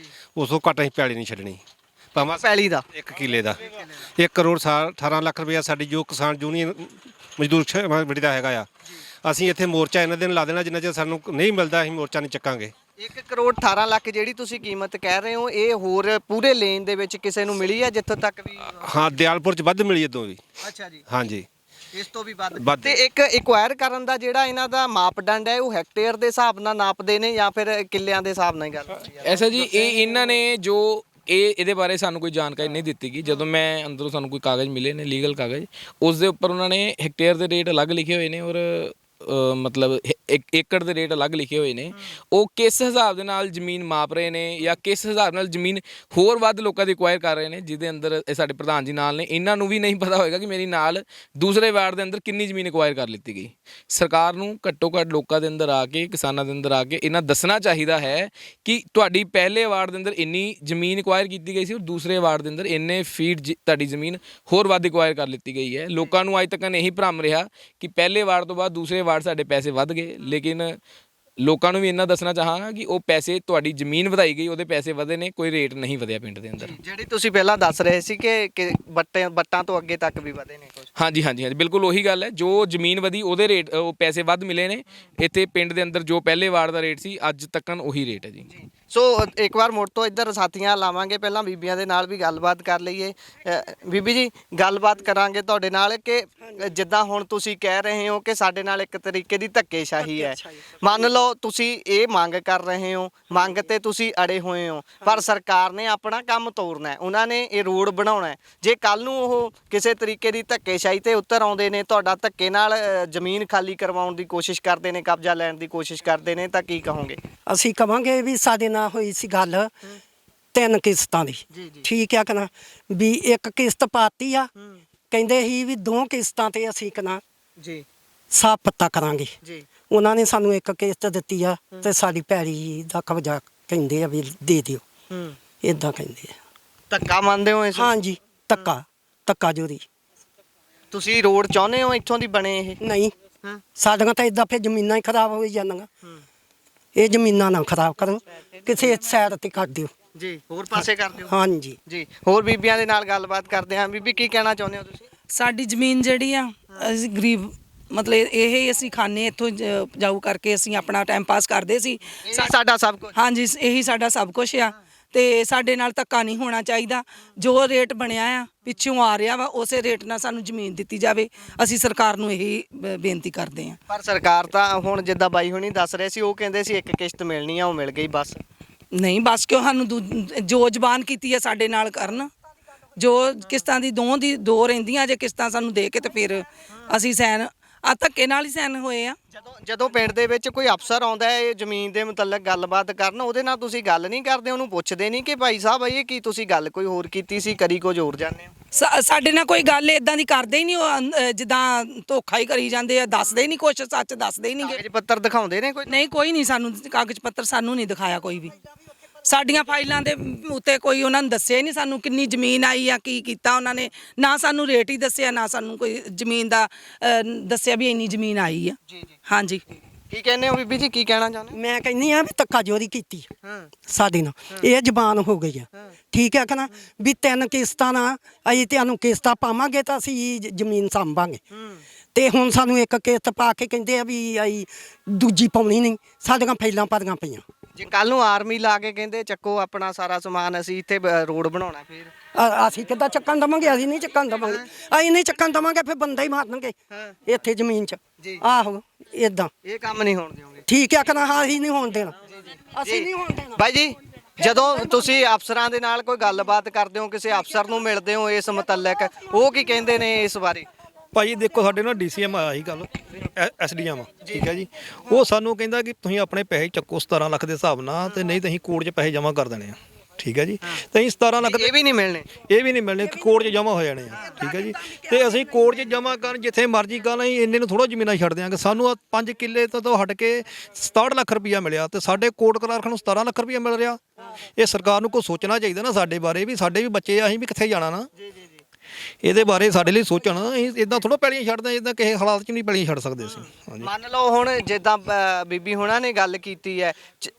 ਉਸ ਤੋਂ ਘੱਟ ਅਸੀਂ ਪੈਲੀ ਨਹੀਂ ਛੱਡਣੀ। ਭਾਵੇਂ ਪੈਲੀ ਦਾ 1 ਕਿੱਲੇ ਦਾ 1 ਕਰੋੜ 18 ਲੱਖ ਰੁਪਇਆ ਸਾਡੀ ਜੋ ਕਿਸਾਨ ਯੂਨੀਅਨ ਮਜ਼ਦੂਰ ਬੜੀ ਦਾ ਹੈਗਾ ਆ। ਅਸੀਂ ਇੱਥੇ ਮੋਰਚਾ ਇਹਨਾਂ ਦਿਨ ਲਾ ਦੇਣਾ, ਜਿੰਨਾ ਚਿਰ ਸਾਨੂੰ ਨਹੀਂ ਮਿਲਦਾ ਅਸੀਂ ਮੋਰਚਾ ਨਹੀਂ ਚੱਕਾਂਗੇ। 1 ਕਰੋੜ 18 ਲੱਖ ਜਿਹੜੀ ਤੁਸੀਂ ਕੀਮਤ ਕਹਿ ਰਹੇ ਹੋ, ਇਹ ਹੋਰ ਪੂਰੇ ਲੇਨ ਦੇ ਵਿੱਚ ਕਿਸੇ ਨੂੰ ਮਿਲੀ ਹੈ ਜਿੱਥੋਂ ਤੱਕ ਵੀ? ਹਾਂ, ਦਿਆਲਪੁਰ 'ਚ ਵੱਧ ਮਿਲੀ ਇਦੋਂ ਵੀ। ਅੱਛਾ ਜੀ। ਹਾਂਜੀ, ਇਸ ਤੋਂ ਵੀ ਵੱਧ। ਤੇ ਇੱਕ ਐਕਵਾਇਰ ਕਰਨ ਦਾ ਜਿਹੜਾ ਇਹਨਾਂ ਦਾ ਮਾਪਦੰਡ ਹੈ, ਉਹ ਹੈਕਟੇਅਰ ਦੇ ਹਿਸਾਬ ਨਾਲ ਨਾਪਦੇ ਨੇ ਜਾਂ ਫਿਰ ਕਿੱਲਿਆਂ ਦੇ ਹਿਸਾਬ ਨਾਲ ਹੀ ਗੱਲ ਹੁੰਦੀ ਹੈ? ਐਸਾ ਜੀ, ਇਹਨਾਂ ਨੇ ਜੋ ਇਹਦੇ ਬਾਰੇ ਸਾਨੂੰ ਕੋਈ ਜਾਣਕਾਰੀ ਨਹੀਂ ਦਿੱਤੀ ਗਈ। ਜਦੋਂ ਮੈਂ ਅੰਦਰੋਂ ਸਾਨੂੰ ਕੋਈ ਕਾਗਜ਼ ਮਿਲੇ ਨੇ, ਲੀਗਲ ਕਾਗਜ਼, ਉਸ ਦੇ ਉੱਪਰ ਉਹਨਾਂ ਨੇ ਹੈਕਟੇਅਰ ਦੇ ਰੇਟ ਅਲੱਗ ਲਿਖੇ ਹੋਏ ਨੇ ਔਰ ਮਤਲਬ ਏਕੜ ਦੇ ਰੇਟ ਅਲੱਗ ਲਿਖੇ ਹੋਏ ਨੇ। ਉਹ ਕਿਸ ਹਿਸਾਬ ਦੇ ਨਾਲ ਜ਼ਮੀਨ ਮਾਪ ਰਹੇ ਨੇ ਜਾਂ ਕਿਸ ਹਿਸਾਬ ਨਾਲ ਜ਼ਮੀਨ ਹੋਰ ਵੱਧ ਲੋਕਾਂ ਦੀ ਐਕਵਾਇਰ ਕਰ ਰਹੇ ਨੇ, ਜਿਹਦੇ ਅੰਦਰ ਇਹ ਸਾਡੇ ਪ੍ਰਧਾਨ ਜੀ ਨਾਲ ਨੇ, ਇਹਨਾਂ ਨੂੰ ਵੀ ਨਹੀਂ ਪਤਾ ਹੋਏਗਾ ਕਿ ਮੇਰੀ ਨਾਲ ਦੂਸਰੇ ਵਾਰਡ ਦੇ ਅੰਦਰ ਕਿੰਨੀ ਜ਼ਮੀਨ ਐਕਵਾਇਰ ਕਰ ਲਿੱਤੀ ਗਈ। ਸਰਕਾਰ ਨੂੰ ਘੱਟੋ ਘੱਟ ਲੋਕਾਂ ਦੇ ਅੰਦਰ ਆ ਕੇ, ਕਿਸਾਨਾਂ ਦੇ ਅੰਦਰ ਆ ਕੇ ਇਹਨਾਂ ਦੱਸਣਾ ਚਾਹੀਦਾ ਹੈ ਕਿ ਤੁਹਾਡੀ ਪਹਿਲੇ ਵਾਰਡ ਦੇ ਅੰਦਰ ਇੰਨੀ ਜ਼ਮੀਨ ਐਕਵਾਇਰ ਕੀਤੀ ਗਈ ਸੀ ਔਰ ਦੂਸਰੇ ਵਾਰਡ ਦੇ ਅੰਦਰ ਇੰਨੇ ਫੀਟ ਤੁਹਾਡੀ ਜ਼ਮੀਨ ਹੋਰ ਵੱਧ ਐਕਵਾਇਰ ਕਰ ਲਿੱਤੀ ਗਈ ਹੈ। ਲੋਕਾਂ ਨੂੰ ਅੱਜ ਤੱਕ ਇਹੀ ਭਰਮ ਰਿਹਾ ਕਿ ਪਹਿਲੇ ਵਾਰਡ ਤੋਂ ਬਾਅਦ ਦੂਸਰੇ ਵਾਰਡ ਸਾਡੇ ਪੈਸੇ ਵੱਧ ਗਏ, ਲੇਕਿਨ ਲੋਕਾਂ ਨੂੰ ਵੀ ਇੰਨਾ ਦੱਸਣਾ ਚਾਹਾਂਗਾ ਕਿ ਉਹ ਪੈਸੇ, ਤੁਹਾਡੀ ਜ਼ਮੀਨ ਵਧਾਈ ਗਈ, ਉਹਦੇ ਪੈਸੇ ਵਧੇ ਨੇ, ਕੋਈ ਰੇਟ ਨਹੀਂ ਵਧਿਆ ਪਿੰਡ ਦੇ ਅੰਦਰ। ਜਿਹੜੀ ਤੁਸੀਂ ਪਹਿਲਾਂ ਦੱਸ ਰਹੇ ਸੀ ਕਿ ਬੱਟਾਂ ਤੋਂ ਅੱਗੇ ਤੱਕ ਵੀ ਵਧੇ ਨੇ ਕੁਝ? ਹਾਂਜੀ ਹਾਂਜੀ ਹਾਂਜੀ, ਬਿਲਕੁਲ ਉਹੀ ਗੱਲ ਹੈ। ਜੋ ਜ਼ਮੀਨ ਵਧੀ ਉਹਦੇ ਰੇਟ, ਉਹ ਪੈਸੇ ਵੱਧ ਮਿਲੇ ਨੇ। ਇੱਥੇ ਪਿੰਡ ਦੇ ਅੰਦਰ ਜੋ ਪਹਿਲੇ ਵਾਰਡ ਦਾ ਰੇਟ ਸੀ, ਅੱਜ ਤੱਕ ਉਹੀ ਰੇਟ ਹੈ ਜੀ। ਸੋ ਇੱਕ ਵਾਰ ਮੁੜ ਤੋਂ ਇੱਧਰ ਸਾਥੀਆਂ ਲਾਵਾਂਗੇ, ਪਹਿਲਾਂ ਬੀਬੀਆਂ ਦੇ ਨਾਲ ਵੀ ਗੱਲਬਾਤ ਕਰ ਲਈਏ। ਬੀਬੀ ਜੀ, ਗੱਲਬਾਤ ਕਰਾਂਗੇ ਤੁਹਾਡੇ ਨਾਲ ਕਿ ਜਿੱਦਾਂ ਹੁਣ ਤੁਸੀਂ ਕਹਿ ਰਹੇ ਹੋ ਕਿ ਸਾਡੇ ਨਾਲ ਇੱਕ ਤਰੀਕੇ ਦੀ ਧੱਕੇਸ਼ਾਹੀ ਹੈ। ਮੰਨ ਲਓ ਤੁਸੀਂ ਇਹ ਮੰਗ ਕਰ ਰਹੇ ਹੋ, ਮੰਗ ਤੇ ਤੁਸੀਂ ਅੜੇ ਹੋਏ ਹੋ, ਪਰ ਸਰਕਾਰ ਨੇ ਆਪਣਾ ਕੰਮ ਤੋਰਨਾ, ਉਹਨਾਂ ਨੇ ਇਹ ਰੋਡ ਬਣਾਉਣਾ। ਜੇ ਕੱਲ ਨੂੰ ਉਹ ਕਿਸੇ ਤਰੀਕੇ ਦੀ ਧੱਕੇਸ਼ਾਹੀ ਤੇ ਉੱਤਰ ਆਉਂਦੇ ਨੇ, ਤੁਹਾਡਾ ਧੱਕੇ ਨਾਲ ਜ਼ਮੀਨ ਖਾਲੀ ਕਰਵਾਉਣ ਦੀ ਕੋਸ਼ਿਸ਼ ਕਰਦੇ ਨੇ, ਕਬਜ਼ਾ ਲੈਣ ਦੀ ਕੋਸ਼ਿਸ਼ ਕਰਦੇ ਨੇ, ਤਾਂ ਕੀ ਕਹੋਗੇ? ਅਸੀਂ ਕਵਾਂਗੇ ਵੀ ਸਾਡੇ ਨਾਲ ਹੋਈ ਸੀ ਗੱਲ 3 ਕਿਸ਼ਤਾਂ ਦੀ, ਠੀਕ ਆ ਕਨਾ ਵੀ 1 ਕਿਸ਼ਤ ਪਾਤੀ ਆ, ਕਹਿੰਦੇ ਸੀ ਵੀ 2 ਕਿਸ਼ਤਾਂ ਤੇ ਅਸੀਂ ਕਨਾ ਜੀ ਸਾਫ ਪੱਤਾ ਕਰਾਂਗੇ ਜੀ। ਉਹਨਾਂ ਨੇ ਸਾਨੂੰ 1 ਕਿਸ਼ਤ ਦਿੱਤੀ ਆ ਤੇ ਸਾਡੀ ਪੈੜੀ ਦਾ ਕਬਜ਼ਾ ਕਹਿੰਦੇ ਆ ਵੀ ਦੇ ਦਿਓ, ਇਦਾਂ ਕਹਿੰਦੇ ਆ। ਧੱਕਾ ਮੰਨਦੇ ਹੋ ਇਸ? ਹਾਂਜੀ, ਧੱਕਾ ਜੋਰੀ। ਤੁਸੀਂ ਰੋਡ ਚਾਹੁੰਦੇ ਹੋ ਇੱਥੋਂ ਦੀ ਬਣੇ? ਇਹ ਨਹੀਂ, ਸਾਡੀਆਂ ਤਾਂ ਇਦਾਂ ਫਿਰ ਜ਼ਮੀਨਾਂ ਹੀ ਖਰਾਬ ਹੋਈ ਜਾਂਦੀਆਂ। ਇਹ ਜ਼ਮੀਨਾਂ ਨਾ ਖਰਾਬ ਕਰੋ, ਕਿਸੇ ਸਾਈਡ ਤੇ ਕਰ ਦਿਓ ਜੀ, ਹੋਰ ਪਾਸੇ ਕਰ ਦਿਓ। ਹਾਂਜੀ ਜੀ, ਹੋਰ ਬੀਬੀਆਂ ਦੇ ਨਾਲ ਗੱਲਬਾਤ ਕਰਦੇ ਹਾਂ। ਬੀਬੀ, ਕੀ ਕਹਿਣਾ ਚਾਹੁੰਦੇ ਹੋ ਤੁਸੀਂ? ਸਾਡੀ ਜ਼ਮੀਨ ਜਿਹੜੀ ਆ, ਅਸੀਂ ਗਰੀਬ, ਮਤਲਬ ਇਹ ਅਸੀਂ ਖਾਣੇ ਇੱਥੋਂ ਉਪਜਾਊ ਕਰਕੇ ਅਸੀਂ ਆਪਣਾ ਟਾਈਮ ਪਾਸ ਕਰਦੇ ਸੀ। ਸਾਡਾ ਸਭ ਕੁਝ? ਹਾਂਜੀ, ਇਹੀ ਸਾਡਾ ਸਭ ਕੁਝ ਆ ਤੇ ਸਾਡੇ ਨਾਲ ਧੱਕਾ ਨਹੀਂ ਹੋਣਾ ਚਾਹੀਦਾ। ਜੋ ਰੇਟ ਬਣਿਆ ਆ, ਪਿੱਛੋਂ ਆ ਰਿਹਾ ਵਾ, ਉਸੇ ਰੇਟ ਨਾਲ ਸਾਨੂੰ ਜ਼ਮੀਨ ਦਿੱਤੀ ਜਾਵੇ। ਅਸੀਂ ਸਰਕਾਰ ਨੂੰ ਇਹੀ ਬੇਨਤੀ ਕਰਦੇ ਹਾਂ। ਪਰ ਸਰਕਾਰ ਤਾਂ ਹੁਣ ਜਿੱਦਾਂ ਬਾਈ ਹੁਣੀ ਦੱਸ ਰਹੇ ਸੀ, ਉਹ ਕਹਿੰਦੇ ਸੀ 1 ਕਿਸ਼ਤ ਮਿਲਣੀ ਆ, ਉਹ ਮਿਲ ਗਈ ਬਸ। ਨਹੀਂ, ਬਸ ਕਿਉਂ, ਸਾਨੂੰ ਜੋ ਜ਼ਬਾਨ ਕੀਤੀ ਹੈ ਸਾਡੇ ਨਾਲ ਕਰਨ। ਜੋ ਕਿਸ਼ਤਾਂ ਦੀ 2 ਰਹਿੰਦੀਆਂ, ਜੇ ਕਿਸ਼ਤਾਂ ਸਾਨੂੰ ਦੇ ਕੇ ਤੇ ਫਿਰ ਅਸੀਂ ਸੈਨ ਆ ਧੱਕੇ ਨਾਲ ਹੀ ਸੈਨ ਹੋਏ ਆ। ਜਦੋਂ ਪਿੰਡ ਦੇ ਵਿੱਚ ਕੋਈ ਅਫਸਰ ਆਉਂਦਾ ਹੈ ਇਹ ਜ਼ਮੀਨ ਦੇ ਮੁਤਲਕ ਗੱਲਬਾਤ ਕਰਨ, ਉਹਦੇ ਨਾਲ ਤੁਸੀਂ ਗੱਲ ਨਹੀਂ ਕਰਦੇ? ਉਹਨੂੰ ਪੁੱਛਦੇ ਨਹੀਂ ਕਿ ਭਾਈ ਸਾਹਿਬ ਇਹ ਕੀ ਤੁਸੀਂ ਗੱਲ ਕੋਈ ਹੋਰ ਕੀਤੀ ਸੀ, ਕਰੀ ਕੁਝ ਹੋਰ ਜਾਂਦੇ ਹੋ? ਸਾਡੇ ਨਾਲ ਕੋਈ ਗੱਲ ਇਦਾਂ ਦੀ ਕਰਦੇ ਹੀ ਨਹੀਂ। ਉਹ ਜਿੱਦਾਂ ਧੋਖਾ ਹੀ ਕਰੀ ਜਾਂਦੇ ਆ, ਦੱਸਦੇ ਹੀ ਨਹੀਂ ਕੁਛ, ਸੱਚ ਦੱਸਦੇ ਹੀ ਨਹੀਂ। ਕਾਗਜ਼ ਪੱਤਰ ਦਿਖਾਉਂਦੇ ਨੇ ਕੋਈ? ਨਹੀਂ, ਕੋਈ ਨਹੀਂ ਸਾਨੂੰ ਕਾਗਜ਼ ਪੱਤਰ ਸਾਨੂੰ ਨਹੀਂ ਦਿਖਾਇਆ ਕੋਈ ਵੀ। ਸਾਡੀਆਂ ਫਾਈਲਾਂ ਦੇ ਉੱਤੇ ਕੋਈ ਉਹਨਾਂ ਨੇ ਦੱਸਿਆ ਹੀ ਨਹੀਂ ਸਾਨੂੰ ਕਿੰਨੀ ਜ਼ਮੀਨ ਆਈ ਆ, ਕੀ ਕੀਤਾ ਉਹਨਾਂ ਨੇ। ਨਾ ਸਾਨੂੰ ਰੇਟ ਹੀ ਦੱਸਿਆ, ਨਾ ਸਾਨੂੰ ਕੋਈ ਜ਼ਮੀਨ ਦਾ ਦੱਸਿਆ ਵੀ ਇੰਨੀ ਜ਼ਮੀਨ ਆਈ ਆ। ਹਾਂਜੀ। ਕੀ ਕਹਿੰਦੇ ਹੋ ਬੀਬੀ ਜੀ, ਕੀ ਕਹਿਣਾ ਚਾਹੁੰਦੇ? ਮੈਂ ਕਹਿੰਦੀ ਆ ਵੀ ਧੱਕਾਜੋਰੀ ਕੀਤੀ ਸਾਡੇ ਨਾਲ, ਇਹ ਜ਼ਬਾਨ ਹੋ ਗਈ ਆ। ਠੀਕ ਹੈ ਕਿ ਨਾ, ਵੀ 3 ਕਿਸ਼ਤਾਂ ਨਾਲ ਅਸੀਂ ਤੁਹਾਨੂੰ ਕਿਸ਼ਤਾਂ ਪਾਵਾਂਗੇ ਤਾਂ ਅਸੀਂ ਜ਼ਮੀਨ ਸਾਂਭਾਂਗੇ, ਤੇ ਹੁਣ ਸਾਨੂੰ ਇੱਕ ਕਿਸ਼ਤ ਪਾ ਕੇ ਕਹਿੰਦੇ ਆ ਵੀ ਅਸੀਂ ਦੂਜੀ ਪਾਉਣੀ ਨਹੀਂ, ਸਾਡੀਆਂ ਫਾਈਲਾਂ ਭਰੀਆਂ ਪਈਆਂ। ਜੇ ਕੱਲ ਨੂੰ ਆਰਮੀ ਲਾ ਕੇ ਕਹਿੰਦੇ ਚੱਕੋ ਆਪਣਾ ਸਾਰਾ ਸਮਾਨ, ਅਸੀਂ ਇੱਥੇ ਰੋਡ ਬਣਾਉਣਾ, ਫਿਰ ਅਸੀਂ ਕਿੱਦਾਂ ਚੱਕਣ ਦੇਵਾਂਗੇ? ਅਸੀਂ ਨਹੀਂ ਚੱਕਣ ਦੇਵਾਂਗੇ, ਅਸੀਂ ਨਹੀਂ ਚੱਕਣ ਦੇਵਾਂਗੇ, ਫਿਰ ਬੰਦਾ ਹੀ ਮਾਰਨਗੇ ਇੱਥੇ ਜ਼ਮੀਨ 'ਚ। ਆਹੋ, ਇਦਾਂ ਇਹ ਕੰਮ ਨਹੀਂ ਹੋਣ ਦਿਓਗੇ? ਠੀਕ ਹੈ ਕਿ ਨਾ? ਹਾਂ, ਅਸੀਂ ਨਹੀਂ ਹੋਣ ਦੇਣਾ, ਅਸੀਂ ਨਹੀਂ ਹੋਣ ਦੇਣਾ। ਬਾਈ ਜੀ, ਜਦੋਂ ਤੁਸੀਂ ਅਫਸਰਾਂ ਦੇ ਨਾਲ ਕੋਈ ਗੱਲਬਾਤ ਕਰਦੇ ਹੋ, ਕਿਸੇ ਅਫਸਰ ਨੂੰ ਮਿਲਦੇ ਹੋ ਇਸ ਮੁਤਲਕ, ਉਹ ਕੀ ਕਹਿੰਦੇ ਨੇ ਇਸ ਬਾਰੇ? ਭਾਈ ਦੇਖੋ, ਸਾਡੇ ਨਾਲ DCM ਆਇਆ ਸੀ ਕੱਲ, SDM, ਠੀਕ ਹੈ ਜੀ। ਉਹ ਸਾਨੂੰ ਕਹਿੰਦਾ ਕਿ ਤੁਸੀਂ ਆਪਣੇ ਪੈਸੇ ਚੱਕੋ 17 ਲੱਖ ਦੇ ਹਿਸਾਬ ਨਾਲ, ਤੇ ਨਹੀਂ ਤਾਂ ਅਸੀਂ ਕੋਰਟ 'ਚ ਪੈਸੇ ਜਮ੍ਹਾਂ ਕਰ ਦੇਣੇ ਆ, ਠੀਕ ਹੈ ਜੀ। ਤੇ ਅਸੀਂ 17 ਲੱਖ ਇਹ ਵੀ ਨਹੀਂ ਮਿਲਣੇ, ਇਹ ਵੀ ਨਹੀਂ ਮਿਲਣੇ, ਕੋਰਟ 'ਚ ਜਮ੍ਹਾਂ ਹੋ ਜਾਣੇ ਆ, ਠੀਕ ਹੈ ਜੀ। ਤੇ ਅਸੀਂ ਕੋਰਟ 'ਚ ਜਮ੍ਹਾਂ ਕਰਨ ਜਿੱਥੇ ਮਰਜ਼ੀ ਕਰਨ, ਅਸੀਂ ਇੰਨੇ ਨੂੰ ਥੋੜ੍ਹਾ ਜ਼ਮੀਨਾਂ ਛੱਡ ਦਿਆਂਗੇ। ਸਾਨੂੰ 5 ਕਿੱਲੇ ਤੋਂ ਹਟ ਕੇ 67 ਲੱਖ ਰੁਪਈਆ ਮਿਲਿਆ, ਤੇ ਸਾਡੇ ਕੋਰਟ ਕਲਰਕ ਨੂੰ 17 ਲੱਖ ਰੁਪਈਆ ਮਿਲ ਰਿਹਾ। ਇਹ ਸਰਕਾਰ ਨੂੰ ਕੁਛ ਸੋਚਣਾ ਚਾਹੀਦਾ ਨਾ ਸਾਡੇ ਬਾਰੇ, ਵੀ ਸਾਡੇ ਵੀ ਬੱਚੇ ਆ, ਅਸੀਂ ਵੀ ਕਿੱਥੇ ਜਾਣਾ ਨਾ। ਇਹਦੇ ਬਾਰੇ ਸਾਡੇ ਲਈ ਸੋਚਣ। ਅਸੀਂ ਇਦਾਂ ਥੋੜ੍ਹਾ ਪੈਲੀਆਂ ਛੱਡਦੇ, ਇਦਾਂ ਕਿਸੇ ਹਾਲਾਤ 'ਚ ਨਹੀਂ ਪੈਲੀਆਂ ਛੱਡ ਸਕਦੇ ਅਸੀਂ। ਹਾਂਜੀ, ਮੰਨ ਲਓ ਹੁਣ ਜਿੱਦਾਂ ਬੀਬੀ ਹੁਣਾਂ ਨੇ ਗੱਲ ਕੀਤੀ ਹੈ,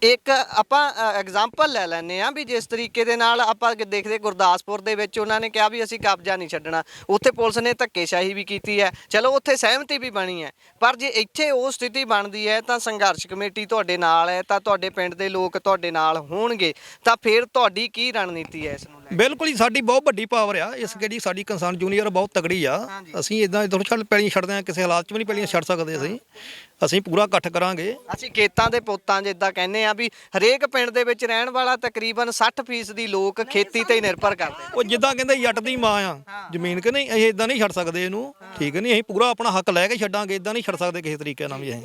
ਇੱਕ ਆਪਾਂ ਐਗਜ਼ਾਮਪਲ ਲੈ ਲੈਂਦੇ ਹਾਂ ਵੀ ਜਿਸ ਤਰੀਕੇ ਦੇ ਨਾਲ ਆਪਾਂ ਦੇਖਦੇ ਗੁਰਦਾਸਪੁਰ ਦੇ ਵਿੱਚ ਉਹਨਾਂ ਨੇ ਕਿਹਾ ਵੀ ਅਸੀਂ ਕਬਜ਼ਾ ਨਹੀਂ ਛੱਡਣਾ, ਉੱਥੇ ਪੁਲਿਸ ਨੇ ਧੱਕੇਸ਼ਾਹੀ ਵੀ ਕੀਤੀ ਹੈ, ਚਲੋ ਉੱਥੇ ਸਹਿਮਤੀ ਵੀ ਬਣੀ ਹੈ। ਪਰ ਜੇ ਇੱਥੇ ਉਹ ਸਥਿਤੀ ਬਣਦੀ ਹੈ ਤਾਂ ਸੰਘਰਸ਼ ਕਮੇਟੀ ਤੁਹਾਡੇ ਨਾਲ ਹੈ, ਤਾਂ ਤੁਹਾਡੇ ਪਿੰਡ ਦੇ ਲੋਕ ਤੁਹਾਡੇ ਨਾਲ ਹੋਣਗੇ, ਤਾਂ ਫਿਰ ਤੁਹਾਡੀ ਕੀ ਰਣਨੀਤੀ ਹੈ ਇਸ ਨੂੰ? ਬਿਲਕੁਲ ਹੀ ਸਾਡੀ ਬਹੁਤ ਵੱਡੀ ਪਾਵਰ ਆ ਇਸ ਜਿਹੜੀ ਸਾਡੀ ਕਿਸਾਨ ਜੂਨੀਅਰ ਬਹੁਤ ਤਗੜੀ ਆ। ਅਸੀਂ ਇਦਾਂ ਥੋੜ੍ਹਾ ਛੱਡ ਪੈਲੀਆਂ ਛੱਡਦੇ ਹਾਂ, ਕਿਸੇ ਹਾਲਾਤ 'ਚ ਵੀ ਨਹੀਂ ਪੈਲੀਆਂ ਛੱਡ ਸਕਦੇ। ਅਸੀਂ ਪੂਰਾ ਇਕੱਠ ਕਰਾਂਗੇ। ਅਸੀਂ ਖੇਤਾਂ ਦੇ ਪੁੱਤਾਂ ਜਿੱਦਾਂ ਕਹਿੰਦੇ ਆ ਵੀ ਹਰੇਕ ਪਿੰਡ ਦੇ ਵਿੱਚ ਰਹਿਣ ਵਾਲਾ ਤਕਰੀਬਨ 60% ਦੀ ਲੋਕ ਖੇਤੀ ਤੇ ਹੀ ਨਿਰਭਰ ਕਰਦੇ। ਉਹ ਜਿੱਦਾਂ ਕਹਿੰਦੇ ਜੱਟ ਦੀ ਮਾਂ ਆ ਜ਼ਮੀਨ, ਕਿ ਨਹੀਂ, ਅਸੀਂ ਇਦਾਂ ਨਹੀਂ ਛੱਡ ਸਕਦੇ ਇਹਨੂੰ, ਠੀਕ ਨਹੀਂ। ਅਸੀਂ ਪੂਰਾ ਆਪਣਾ ਹੱਕ ਲੈ ਕੇ ਛੱਡਾਂਗੇ, ਇਦਾਂ ਨਹੀਂ ਛੱਡ ਸਕਦੇ ਕਿਸੇ ਤਰੀਕੇ ਨਾਲ ਵੀ। ਅਸੀਂ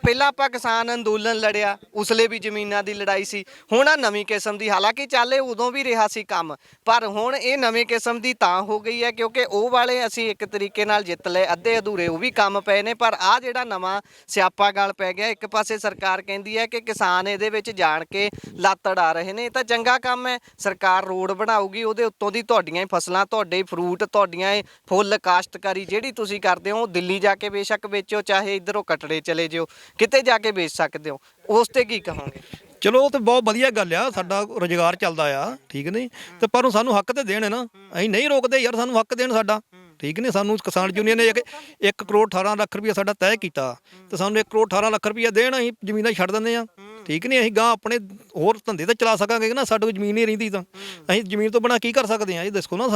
ਪਹਿਲਾਂ ਆਪਾਂ ਕਿਸਾਨ ਅੰਦੋਲਨ ਲੜਿਆ, ਉਸਲੇ ਵੀ ਜ਼ਮੀਨਾਂ ਦੀ ਲੜਾਈ ਸੀ। ਹੁਣ ਆ ਨਵੀਂ ਕਿਸਮ ਦੀ, ਹਾਲਾਂਕਿ ਚੱਲੇ ਉਦੋਂ ਵੀ ਰਿਹਾ ਸੀ ਕੰਮ, ਪਰ ਹੁਣ ਇਹ ਨਵੀਂ ਕਿਸਮ ਦੀ ਤਾਂ ਹੋ ਗਈ ਹੈ ਕਿਉਂਕਿ ਉਹ ਵਾਲੇ ਅਸੀਂ ਇੱਕ ਤਰੀਕੇ ਨਾਲ ਜਿੱਤ ਲਏ, ਅੱਧੇ ਅਧੂਰੇ ਉਹ ਵੀ ਕੰਮ ਪਏ ਨੇ। ਪਰ ਆ ਜਿਹੜਾ ਨਵਾਂ ਸਿਆਪਾ ਗਲ ਪੈ ਗਿਆ, ਇੱਕ ਪਾਸੇ ਸਰਕਾਰ ਕਹਿੰਦੀ ਹੈ ਕਿ ਕਿਸਾਨ ਇਹਦੇ ਵਿੱਚ ਜਾਣ ਕੇ ਲੱਤ ਅੜਾ ਰਹੇ ਨੇ, ਤਾਂ ਚੰਗਾ ਕੰਮ ਹੈ। ਸਰਕਾਰ ਰੋਡ ਬਣਾਊਗੀ, ਉਹਦੇ ਉੱਤੋਂ ਦੀ ਤੁਹਾਡੀਆਂ ਹੀ ਫਸਲਾਂ, ਤੁਹਾਡੇ ਫਰੂਟ, ਤੁਹਾਡੀਆਂ ਇਹ ਫੁੱਲ ਕਾਸ਼ਤਕਾਰੀ ਜਿਹੜੀ ਤੁਸੀਂ ਕਰਦੇ ਹੋ, ਦਿੱਲੀ ਜਾ ਕੇ ਬੇਸ਼ੱਕ ਵੇਚੋ, ਚਾਹੇ ਇੱਧਰੋਂ ਕਟੜੇ ਚਲੇ ਜਿਓ, ਕਿਤੇ ਜਾ ਕੇ ਵੇਚ ਸਕਦੇ ਹੋ। ਉਸ ਤੇ ਕੀ ਕਹੋਗੇ? ਚਲੋ ਉਹ ਤਾਂ ਬਹੁਤ ਵਧੀਆ ਗੱਲ ਆ, ਸਾਡਾ ਰੁਜ਼ਗਾਰ ਚੱਲਦਾ ਆ, ਠੀਕ ਨਹੀਂ। ਤੇ ਪਰ ਸਾਨੂੰ ਹੱਕ ਤੇ ਦੇਣ ਨਾ, ਅਸੀਂ ਨਹੀਂ ਰੋਕਦੇ ਯਾਰ, ਸਾਨੂੰ ਹੱਕ ਦੇਣ ਸਾਡਾ, ਠੀਕ ਨਹੀਂ। ਸਾਨੂੰ ਕਿਸਾਨ ਯੂਨੀਅਨ ਨੇ 1 ਕਰੋੜ 18 ਲੱਖ ਰੁਪਈਆ ਸਾਡਾ ਤੈਅ ਕੀਤਾ, ਤੇ ਸਾਨੂੰ 1 ਕਰੋੜ 18 ਲੱਖ ਰੁਪਈਆ ਦੇਣ, ਅਸੀਂ ਜ਼ਮੀਨਾਂ ਛੱਡ ਦਿੰਦੇ ਆ, ਠੀਕ ਨਹੀਂ। ਅਸੀਂ ਗਾਂ ਆਪਣੇ ਹੋਰ ਧੰਦੇ ਤਾਂ ਚਲਾ ਸਕਾਂਗੇ ਨਾ, ਸਾਡੇ ਕੋਲ ਜ਼ਮੀਨ ਨਹੀਂ ਰਹਿੰਦੀ ਤਾਂ ਅਸੀਂ ਜ਼ਮੀਨ ਤੋਂ ਬਿਨਾਂ ਕੀ ਕਰ ਸਕਦੇ ਆ? ਇਹ ਦੱਸੋ ਨਾ,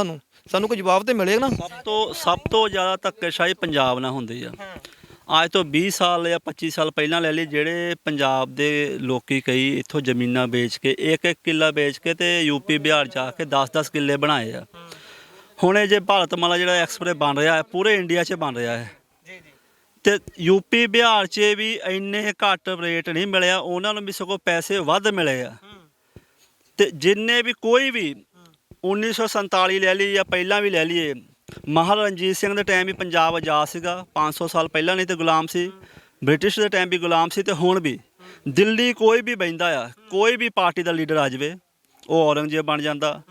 ਸਾਨੂੰ ਕੋਈ ਜਵਾਬ ਤੇ ਮਿਲੇ ਨਾ। ਸਭ ਤੋਂ ਜ਼ਿਆਦਾ ਧੱਕੇਸ਼ਾਹੀ ਪੰਜਾਬ ਨਾਲ ਹੁੰਦੀ ਆ। ਅੱਜ ਤੋਂ 20 ਸਾਲ ਜਾਂ 25 ਸਾਲ ਪਹਿਲਾਂ ਲੈ ਲਈ, ਜਿਹੜੇ ਪੰਜਾਬ ਦੇ ਲੋਕੀ ਕਈ ਇੱਥੋਂ ਜ਼ਮੀਨਾਂ ਵੇਚ ਕੇ 1-1 ਕਿੱਲਾ ਵੇਚ ਕੇ ਤੇ ਯੂਪੀ ਬਿਹਾਰ ਜਾ ਕੇ 10-10 ਕਿੱਲੇ ਬਣਾਏ ਆ। ਹੁਣ ਇਹ ਜੇ ਭਾਰਤਮਾਲਾ ਜਿਹੜਾ ਐਕਸਪ੍ਰੈਸ ਬਣ ਰਿਹਾ ਹੈ, ਪੂਰੇ ਇੰਡੀਆ 'ਚ ਬਣ ਰਿਹਾ ਹੈ, ਤੇ ਯੂਪੀ ਬਿਹਾਰ 'ਚ ਵੀ ਇੰਨੇ ਘੱਟ ਰੇਟ ਨਹੀਂ ਮਿਲਿਆ, ਉਹਨਾਂ ਨੂੰ ਵੀ ਸਗੋਂ ਪੈਸੇ ਵੱਧ ਮਿਲੇ ਆ। ਤੇ ਜਿੰਨੇ ਵੀ ਕੋਈ ਵੀ 1947 ਲੈ ਲਈ ਜਾਂ ਪਹਿਲਾਂ ਵੀ ਲੈ ਲਈਏ, ਮਹਾਰਾਜਾ ਰਣਜੀਤ ਸਿੰਘ ਦੇ ਟਾਈਮ ਵੀ ਪੰਜਾਬ ਆਜ਼ਾਦ ਸੀਗਾ, 500 ਸਾਲ ਪਹਿਲਾਂ ਨਹੀਂ ਤੇ ਗੁਲਾਮ ਸੀ, ਬ੍ਰਿਟਿਸ਼ ਦੇ ਟਾਈਮ ਵੀ ਗੁਲਾਮ ਸੀ, ਤੇ ਹੁਣ ਵੀ ਦਿੱਲੀ ਕੋਈ ਵੀ ਬਹਿੰਦਾ ਆ, ਕੋਈ ਵੀ ਪਾਰਟੀ ਦਾ ਲੀਡਰ ਆ ਜਾਵੇ, ਉਹ ਔਰੰਗਜ਼ੇਬ ਬਣ ਜਾਂਦਾ।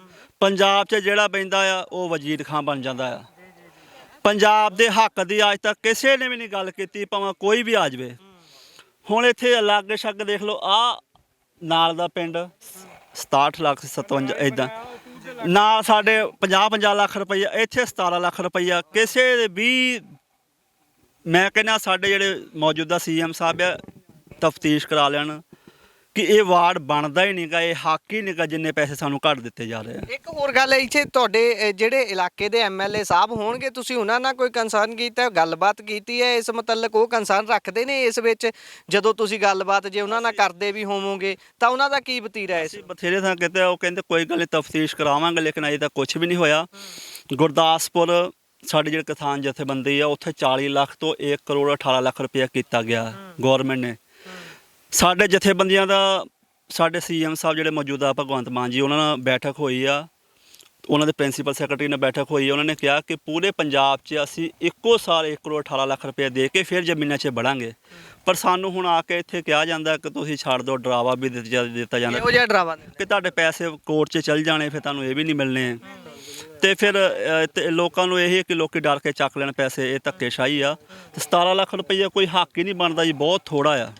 ਪੰਜਾਬ 'ਚ ਜਿਹੜਾ ਬਹਿੰਦਾ ਆ, ਉਹ ਵਜ਼ੀਰ ਖਾਂ ਬਣ ਜਾਂਦਾ ਆ। ਪੰਜਾਬ ਦੇ ਹੱਕ ਦੀ ਅੱਜ ਤੱਕ ਕਿਸੇ ਨੇ ਵੀ ਨਹੀਂ ਗੱਲ ਕੀਤੀ, ਭਾਵੇਂ ਕੋਈ ਵੀ ਆ ਜਾਵੇ। ਹੁਣ ਇੱਥੇ ਲਾਗੇ ਛੱਗ ਦੇਖ ਲਓ, ਆਹ ਨਾਲ ਦਾ ਪਿੰਡ 67 ਲੱਖ 57 ਇੱਦਾਂ, ਨਾਲ ਸਾਡੇ 50-50 ਲੱਖ ਰੁਪਈਆ, ਇੱਥੇ 17 ਲੱਖ ਰੁਪਈਆ। ਕਿਸੇ ਦੇ ਵੀ, ਮੈਂ ਕਹਿੰਦਾ ਸਾਡੇ ਜਿਹੜੇ ਮੌਜੂਦਾ CM ਸਾਹਿਬ ਆ, ਤਫਤੀਸ਼ ਕਰਾ ਲੈਣ ਕਿ ਇਹ ਵਾਰਡ ਬਣਦਾ ਹੀ ਨਹੀਂਗਾ, ਇਹ ਹੱਕ ਹੀ ਨਹੀਂਗਾ ਜਿੰਨੇ ਪੈਸੇ ਸਾਨੂੰ ਘੱਟ ਦਿੱਤੇ ਜਾ ਰਹੇ ਆ। ਇੱਕ ਹੋਰ ਗੱਲ ਹੈ, ਇੱਥੇ ਤੁਹਾਡੇ ਜਿਹੜੇ ਇਲਾਕੇ ਦੇ MLA ਸਾਹਿਬ ਹੋਣਗੇ, ਤੁਸੀਂ ਉਹਨਾਂ ਨਾਲ ਕੋਈ ਕੰਸਰਨ ਕੀਤਾ, ਗੱਲਬਾਤ ਕੀਤੀ ਹੈ ਇਸ ਮੁਤਲਕ? ਉਹ ਕੰਸਰਨ ਰੱਖਦੇ ਨੇ ਇਸ ਵਿੱਚ? ਜਦੋਂ ਤੁਸੀਂ ਗੱਲਬਾਤ ਜੇ ਉਹਨਾਂ ਨਾਲ ਕਰਦੇ ਵੀ ਹੋਵੋਗੇ ਤਾਂ ਉਹਨਾਂ ਦਾ ਕੀ ਵਤੀਰਾ ਹੈ? ਬਥੇਰੇ ਥਾਂ ਕਿਤੇ ਉਹ ਕਹਿੰਦੇ ਕੋਈ ਗੱਲ ਨਹੀਂ, ਤਫਤੀਸ਼ ਕਰਾਵਾਂਗੇ, ਲੇਕਿਨ ਅਜੇ ਤੱਕ ਕੁਝ ਵੀ ਨਹੀਂ ਹੋਇਆ। ਗੁਰਦਾਸਪੁਰ ਸਾਡੇ ਜਿਹੜੇ ਕਿਸਾਨ ਜਥੇਬੰਦੀ ਆ, ਉੱਥੇ 40 ਲੱਖ ਤੋਂ 1 ਕਰੋੜ 18 ਲੱਖ ਰੁਪਇਆ ਕੀਤਾ ਗਿਆ ਗੌਰਮੈਂਟ ਨੇ। ਸਾਡੇ ਜਥੇਬੰਦੀਆਂ ਦਾ, ਸਾਡੇ CM ਸਾਹਿਬ ਜਿਹੜੇ ਮੌਜੂਦਾ ਭਗਵੰਤ ਮਾਨ ਜੀ, ਉਹਨਾਂ ਨਾਲ ਬੈਠਕ ਹੋਈ ਆ, ਉਹਨਾਂ ਦੇ ਪ੍ਰਿੰਸੀਪਲ ਸੈਕਟਰੀ ਨਾਲ ਬੈਠਕ ਹੋਈ। ਉਹਨਾਂ ਨੇ ਕਿਹਾ ਕਿ ਪੂਰੇ ਪੰਜਾਬ 'ਚ ਅਸੀਂ ਇੱਕੋ ਸਾਲ 1 ਕਰੋੜ 18 ਲੱਖ ਰੁਪਏ ਦੇ ਕੇ ਫਿਰ ਜ਼ਮੀਨਾਂ 'ਚ ਵੜਾਂਗੇ। ਪਰ ਸਾਨੂੰ ਹੁਣ ਆ ਕੇ ਇੱਥੇ ਕਿਹਾ ਜਾਂਦਾ ਕਿ ਤੁਸੀਂ ਛੱਡ ਦਿਓ, ਡਰਾਵਾ ਵੀ ਦਿੱਤਾ ਜਾਂਦਾ ਇਹੋ ਜਿਹਾ ਡਰਾਵਾ ਕਿ ਤੁਹਾਡੇ ਪੈਸੇ ਕੋਰਟ 'ਚ ਚੱਲ ਜਾਣੇ, ਫਿਰ ਤੁਹਾਨੂੰ ਇਹ ਵੀ ਨਹੀਂ ਮਿਲਣੇ। ਤੇ ਫਿਰ ਲੋਕਾਂ ਨੂੰ ਇਹ ਕਿ ਲੋਕੀ ਡਰ ਕੇ ਚੱਕ ਲੈਣ ਪੈਸੇ, ਇਹ ਧੱਕੇਸ਼ਾਹੀ ਆ। ਤੇ 17 ਲੱਖ ਰੁਪਈਆ ਕੋਈ ਹੱਕ ਹੀ ਨਹੀਂ ਬਣਦਾ ਜੀ, ਬਹੁਤ ਥੋੜਾ ਆ।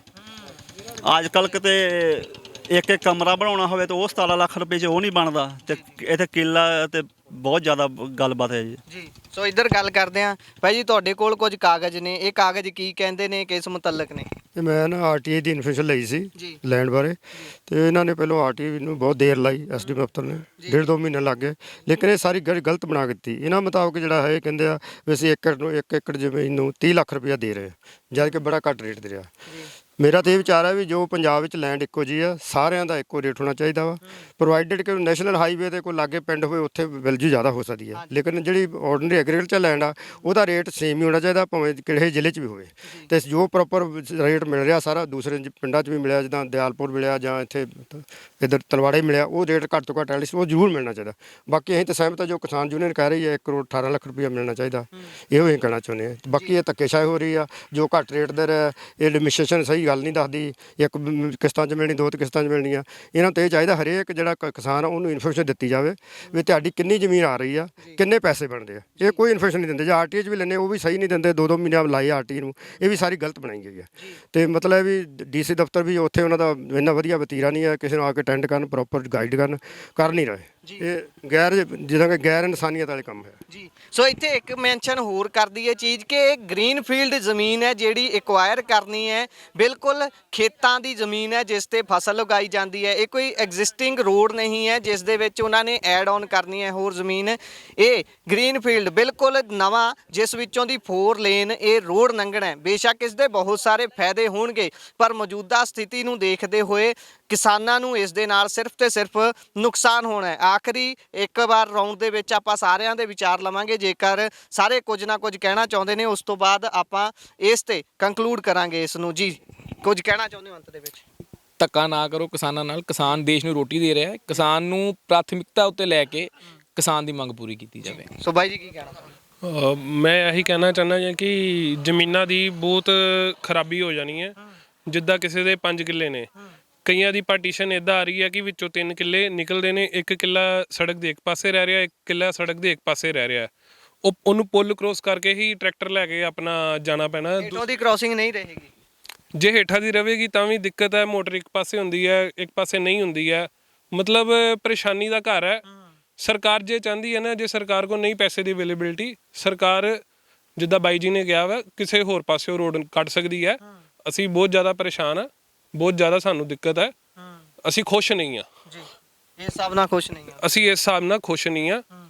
ਅੱਜ ਕੱਲ੍ਹ ਕਿਤੇ ਇੱਕ ਕਮਰਾ ਬਣਾਉਣਾ ਹੋਵੇ ਤਾਂ ਉਹ 17 ਲੱਖ ਰੁਪਏ 'ਚ ਉਹ ਨਹੀਂ ਬਣਦਾ, ਤੇ ਇੱਥੇ ਕਿੱਲਾ ਤੇ ਬਹੁਤ ਜ਼ਿਆਦਾ ਗੱਲਬਾਤ ਹੈ ਜੀ। ਜੀ ਸੋ ਇੱਧਰ ਗੱਲ ਕਰਦੇ ਹਾਂ ਭਾਈ ਜੀ, ਤੁਹਾਡੇ ਕੋਲ ਕੁਝ ਕਾਗਜ਼ ਨੇ, ਇਹ ਕਾਗਜ਼ ਕੀ ਕਹਿੰਦੇ ਨੇ, ਕਿਸ ਮੁਤਲਕ ਨੇ? ਮੈਂ ਨਾ ਆਰਟੀਆਈ ਦੀ ਇਨਫੋਰਮੇਸ਼ਨ ਲਈ ਸੀ ਲੈਂਡ ਬਾਰੇ, ਤੇ ਇਹਨਾਂ ਨੇ ਪਹਿਲਾਂ ਆਰਟੀਆਈ ਨੂੰ ਬਹੁਤ ਦੇਰ ਲਾਈ, ਐਸਡੀ ਦਫ਼ਤਰ ਨੇ 1.5-2 ਮਹੀਨੇ ਲੱਗ ਗਏ, ਲੇਕਿਨ ਇਹ ਸਾਰੀ ਗਲਤ ਬਣਾ ਕੇ ਦਿੱਤੀ। ਇਹਨਾਂ ਮੁਤਾਬਕ ਜਿਹੜਾ ਹੈ ਕਹਿੰਦੇ ਆ ਵੀ ਅਸੀਂ 1 ਏਕੜ ਜ਼ਮੀਨ ਨੂੰ 30 ਲੱਖ ਰੁਪਇਆ ਦੇ ਰਹੇ, ਜਦ ਕਿ ਬੜਾ ਘੱਟ ਰੇਟ ਦੇ ਰਿਹਾ। ਮੇਰਾ ਤਾਂ ਇਹ ਵਿਚਾਰ ਹੈ ਵੀ ਜੋ ਪੰਜਾਬ ਵਿੱਚ ਲੈਂਡ ਇੱਕੋ ਜਿਹੀ ਆ, ਸਾਰਿਆਂ ਦਾ ਇੱਕੋ ਰੇਟ ਹੋਣਾ ਚਾਹੀਦਾ ਵਾ, ਪ੍ਰੋਵਾਈਡਡ ਕਿ ਨੈਸ਼ਨਲ ਹਾਈਵੇ ਤੇ ਕੋਈ ਲਾਗੇ ਪਿੰਡ ਹੋਵੇ ਉੱਥੇ ਵੈਲਿਊ ਜ਼ਿਆਦਾ ਹੋ ਸਕਦੀ ਹੈ, ਲੇਕਿਨ ਜਿਹੜੀ ਆਰਡੀਨਰੀ ਐਗਰੀਕਲਚਰ ਲੈਂਡ ਆ ਉਹਦਾ ਰੇਟ ਸੇਮ ਹੀ ਹੋਣਾ ਚਾਹੀਦਾ, ਭਾਵੇਂ ਕਿਹੜੇ ਜ਼ਿਲ੍ਹੇ 'ਚ ਵੀ ਹੋਵੇ। ਤੇ ਜੋ ਪ੍ਰੋਪਰ ਰੇਟ ਮਿਲ ਰਿਹਾ ਸਾਰਾ ਦੂਸਰੇ ਪਿੰਡਾਂ 'ਚ ਵੀ ਮਿਲਿਆ, ਜਿੱਦਾਂ ਦਿਆਲਪੁਰ ਮਿਲਿਆ ਜਾਂ ਇੱਥੇ ਇੱਧਰ ਤਲਵਾੜੇ ਮਿਲਿਆ, ਉਹ ਰੇਟ ਘੱਟ ਤੋਂ ਘੱਟ ਐਟਲੀਸਟ ਉਹ ਜ਼ਰੂਰ ਮਿਲਣਾ ਚਾਹੀਦਾ। ਬਾਕੀ ਅਸੀਂ ਤਾਂ ਸਹਿਮਤ ਹਾਂ, ਜੋ ਕਿਸਾਨ ਯੂਨੀਅਨ ਕਹਿ ਰਹੀ ਹੈ 1 ਕਰੋੜ 18 ਲੱਖ ਰੁਪਇਆ ਮਿਲਣਾ ਚਾਹੀਦਾ, ਇਹੋ ਹੀ ਕਹਿਣਾ ਚਾਹੁੰਦੇ ਹਾਂ। ਬਾਕੀ ਇਹ ਧੱਕੇਸ਼ਾਹੀ ਹੋ ਰਹੀ ਆ, ਜੋ ਘੱਟ ਰੇਟ ਦੇ ਇਹ ਐਡਮਿਨਿਸਟ੍ਰੇਸ਼ਨ ਸਹੀ ਗੱਲ ਨਹੀਂ ਦੱਸਦੀ, ਇੱਕ ਕਿਸ਼ਤਾਂ 'ਚ ਮਿਲਣੀ, 2 ਕਿਸ਼ਤਾਂ 'ਚ ਮਿਲਣੀਆਂ। ਇਹਨਾਂ ਨੂੰ ਤਾਂ ਇਹ ਚਾਹੀਦਾ ਹਰੇਕ ਜਿਹੜਾ ਕਿਸਾਨ ਆ ਉਹਨੂੰ ਇਨਫੋਰਮੇਸ਼ਨ ਦਿੱਤੀ ਜਾਵੇ ਵੀ ਤੁਹਾਡੀ ਕਿੰਨੀ ਜ਼ਮੀਨ ਆ ਰਹੀ ਆ, ਕਿੰਨੇ ਪੈਸੇ ਬਣਦੇ ਆ। ਇਹ ਕੋਈ ਇਨਫੋਰਮੇਸ਼ਨ ਨਹੀਂ ਦਿੰਦੇ, ਜਾਂ ਆਰਟੀਆਈ 'ਚ ਵੀ ਲੈਂਦੇ ਉਹ ਵੀ ਸਹੀ ਨਹੀਂ ਦਿੰਦੇ, 2-2 ਮਹੀਨੇ ਲਾਏ ਆਰਟੀਆਈ ਨੂੰ, ਇਹ ਵੀ ਸਾਰੀ ਗਲਤ ਬਣਾਈ ਗਈ ਹੈ। ਤੇ ਮਤਲਬ ਵੀ ਡੀਸੀ ਦਫ਼ਤਰ ਵੀ ਉੱਥੇ ਉਹਨਾਂ ਦਾ ਇੰਨਾ ਵਧੀਆ ਵਤੀਰਾ ਨਹੀਂ ਹੈ, ਕਿਸੇ ਨੂੰ ਆ ਕੇ ਅਟੈਂਡ ਕਰਨ, ਪ੍ਰੋਪਰ ਗਾਈਡ ਕਰ ਨਹੀਂ ਰਹੇ। ਇਹ ਜਿੱਦਾਂ ਕਿ ਗੈਰ ਇਨਸਾਨੀਅਤ ਵਾਲੇ ਕੰਮ ਹੈ ਜੀ। ਸੋ ਇੱਥੇ ਇੱਕ ਮੈਂਸ਼ਨ ਹੋਰ ਕਰਦੀ ਹੈ ਚੀਜ਼ ਕਿ ਇਹ ਗ੍ਰੀਨਫੀਲਡ ਜ਼ਮੀਨ ਹੈ ਜਿਹੜੀ ਐਕਵਾਇਰ ਕਰਨੀ ਹੈ, ਬਿਲਕੁਲ ਖੇਤਾਂ ਦੀ ਜ਼ਮੀਨ ਹੈ ਜਿਸ ਤੇ ਫਸਲ ਉਗਾਈ ਜਾਂਦੀ ਹੈ। ਇਹ ਕੋਈ ਐਗਜ਼ਿਸਟਿੰਗ ਰੋਡ ਨਹੀਂ ਹੈ ਜਿਸ ਦੇ ਵਿੱਚ ਉਹਨਾਂ ਨੇ ਐਡ ਔਨ ਕਰਨੀ ਹੈ ਹੋਰ ਜ਼ਮੀਨ। ਇਹ ਗ੍ਰੀਨਫੀਲਡ ਬਿਲਕੁਲ ਨਵਾਂ, ਜਿਸ ਵਿੱਚੋਂ ਦੀ 4 ਲੇਨ ਇਹ ਰੋਡ ਲੰਘਣਾ ਹੈ। ਬੇਸ਼ੱਕ ਇਸ ਦੇ ਬਹੁਤ ਸਾਰੇ ਫਾਇਦੇ ਹੋਣਗੇ, ਪਰ ਮੌਜੂਦਾ ਸਥਿਤੀ ਨੂੰ ਦੇਖਦੇ ਹੋਏ ਕਿਸਾਨਾਂ ਨੂੰ ਇਸ ਦੇ ਨਾਲ ਸਿਰਫ ਤੇ ਸਿਰਫ ਨੁਕਸਾਨ ਹੋਣਾ ਹੈ। ਆਖਰੀ ਇੱਕ ਵਾਰ ਰਾਉਂਡ ਦੇ ਵਿੱਚ ਆਪਾਂ ਸਾਰਿਆਂ ਦੇ ਵਿਚਾਰ ਲਵਾਂਗੇ, ਜੇਕਰ ਸਾਰੇ ਕੁਝ ਨਾ ਕੁਝ ਕਹਿਣਾ ਚਾਹੁੰਦੇ ਨੇ ਉਸ ਤੋਂ ਬਾਅਦ ਆਪਾਂ ਇਸ ਤੇ ਕੰਕਲੂਡ ਕਰਾਂਗੇ ਇਸ ਨੂੰ। ਜੀ ਕੁਝ ਕਹਿਣਾ ਚਾਹੁੰਦੇ ਹੋ ਅੰਤ ਦੇ ਵਿੱਚ? ਧੱਕਾ ਨਾ ਕਰੋ ਕਿਸਾਨਾਂ ਨਾਲ, ਕਿਸਾਨ ਦੇਸ਼ ਨੂੰ ਰੋਟੀ ਦੇ ਰਿਹਾ ਹੈ, ਕਿਸਾਨ ਨੂੰ ਪ੍ਰਾਥਮਿਕਤਾ ਉੱਤੇ ਲੈ ਕੇ ਕਿਸਾਨ ਦੀ ਮੰਗ ਪੂਰੀ ਕੀਤੀ ਜਾਵੇ। ਸੋ ਬਾਈ ਜੀ ਕੀ ਕਹਿਣਾ? ਮੈਂ ਇਹੀ ਕਹਿਣਾ ਚਾਹੁੰਦਾ ਹਾਂ ਕਿ ਜ਼ਮੀਨਾਂ ਦੀ ਬਹੁਤ ਖਰਾਬੀ ਹੋ ਜਾਣੀ ਹੈ। ਜਿੱਦਾਂ ਕਿਸੇ ਦੇ 5 ਕਿੱਲੇ ਨੇ, ਕਈਆਂ ਦੀ ਪਾਰਟੀਸ਼ਨ ਇੱਦਾਂ ਆ ਰਹੀ ਹੈ ਕਿ ਵਿੱਚੋਂ 3 ਕਿੱਲੇ ਨਿਕਲਦੇ ਨੇ, 1 ਕਿੱਲਾ ਸੜਕ ਦੇ ਇੱਕ ਪਾਸੇ ਰਹਿ ਰਿਹਾ, 1 ਕਿੱਲਾ ਸੜਕ ਦੇ ਇੱਕ ਪਾਸੇ ਰਹਿ ਰਿਹਾ। ਉਹਨੂੰ ਪੁੱਲ ਕ੍ਰੋਸ ਕਰਕੇ ਹੀ ਟਰੈਕਟਰ ਲੈ ਕੇ ਆਪਣਾ ਜਾਣਾ ਪੈਣਾ। ਉਹਦੀ ਕ੍ਰਾਸਿੰਗ ਨਹੀਂ ਰਹੇਗੀ, ਜੇ ਹੇਠਾਂ ਦੀ ਰਹੇਗੀ ਤਾਂ ਵੀ ਦਿੱਕਤ ਹੈ। ਮੋਟਰ ਇੱਕ ਪਾਸੇ ਹੁੰਦੀ ਹੈ, ਇੱਕ ਪਾਸੇ ਨਹੀਂ ਹੁੰਦੀ ਹੈ, ਮਤਲਬ ਪਰੇਸ਼ਾਨੀ ਦਾ ਘਰ ਹੈ। ਸਰਕਾਰ ਜੇ ਚਾਹੁੰਦੀ ਹੈ ਨਾ, ਜੇ ਸਰਕਾਰ ਕੋਲ ਨਹੀਂ ਪੈਸੇ ਦੀ ਅਵੇਲੇਬਿਲਿਟੀ, ਸਰਕਾਰ ਜਿੱਦਾਂ ਬਾਈ ਜੀ ਨੇ ਕਿਹਾ ਵਾ ਕਿਸੇ ਹੋਰ ਪਾਸਿਓਂ ਰੋਡ ਕੱਢ ਸਕਦੀ ਹੈ। ਅਸੀਂ ਬਹੁਤ ਜ਼ਿਆਦਾ ਪਰੇਸ਼ਾਨ ਹਾਂ, ਬਹੁਤ ਜ਼ਿਆਦਾ ਸਾਨੂੰ ਦਿੱਕਤ ਹੈ, ਅਸੀਂ ਖੁਸ਼ ਨਹੀਂ ਹਾਂ ਜੀ। ਇਸ ਹਿਸਾਬ ਨਾਲ ਖੁਸ਼ ਨਹੀਂ ਹਾਂ ਅਸੀਂ, ਇਸ ਹਿਸਾਬ ਨਾਲ ਖੁਸ਼ ਨਹੀਂ ਹਾਂ।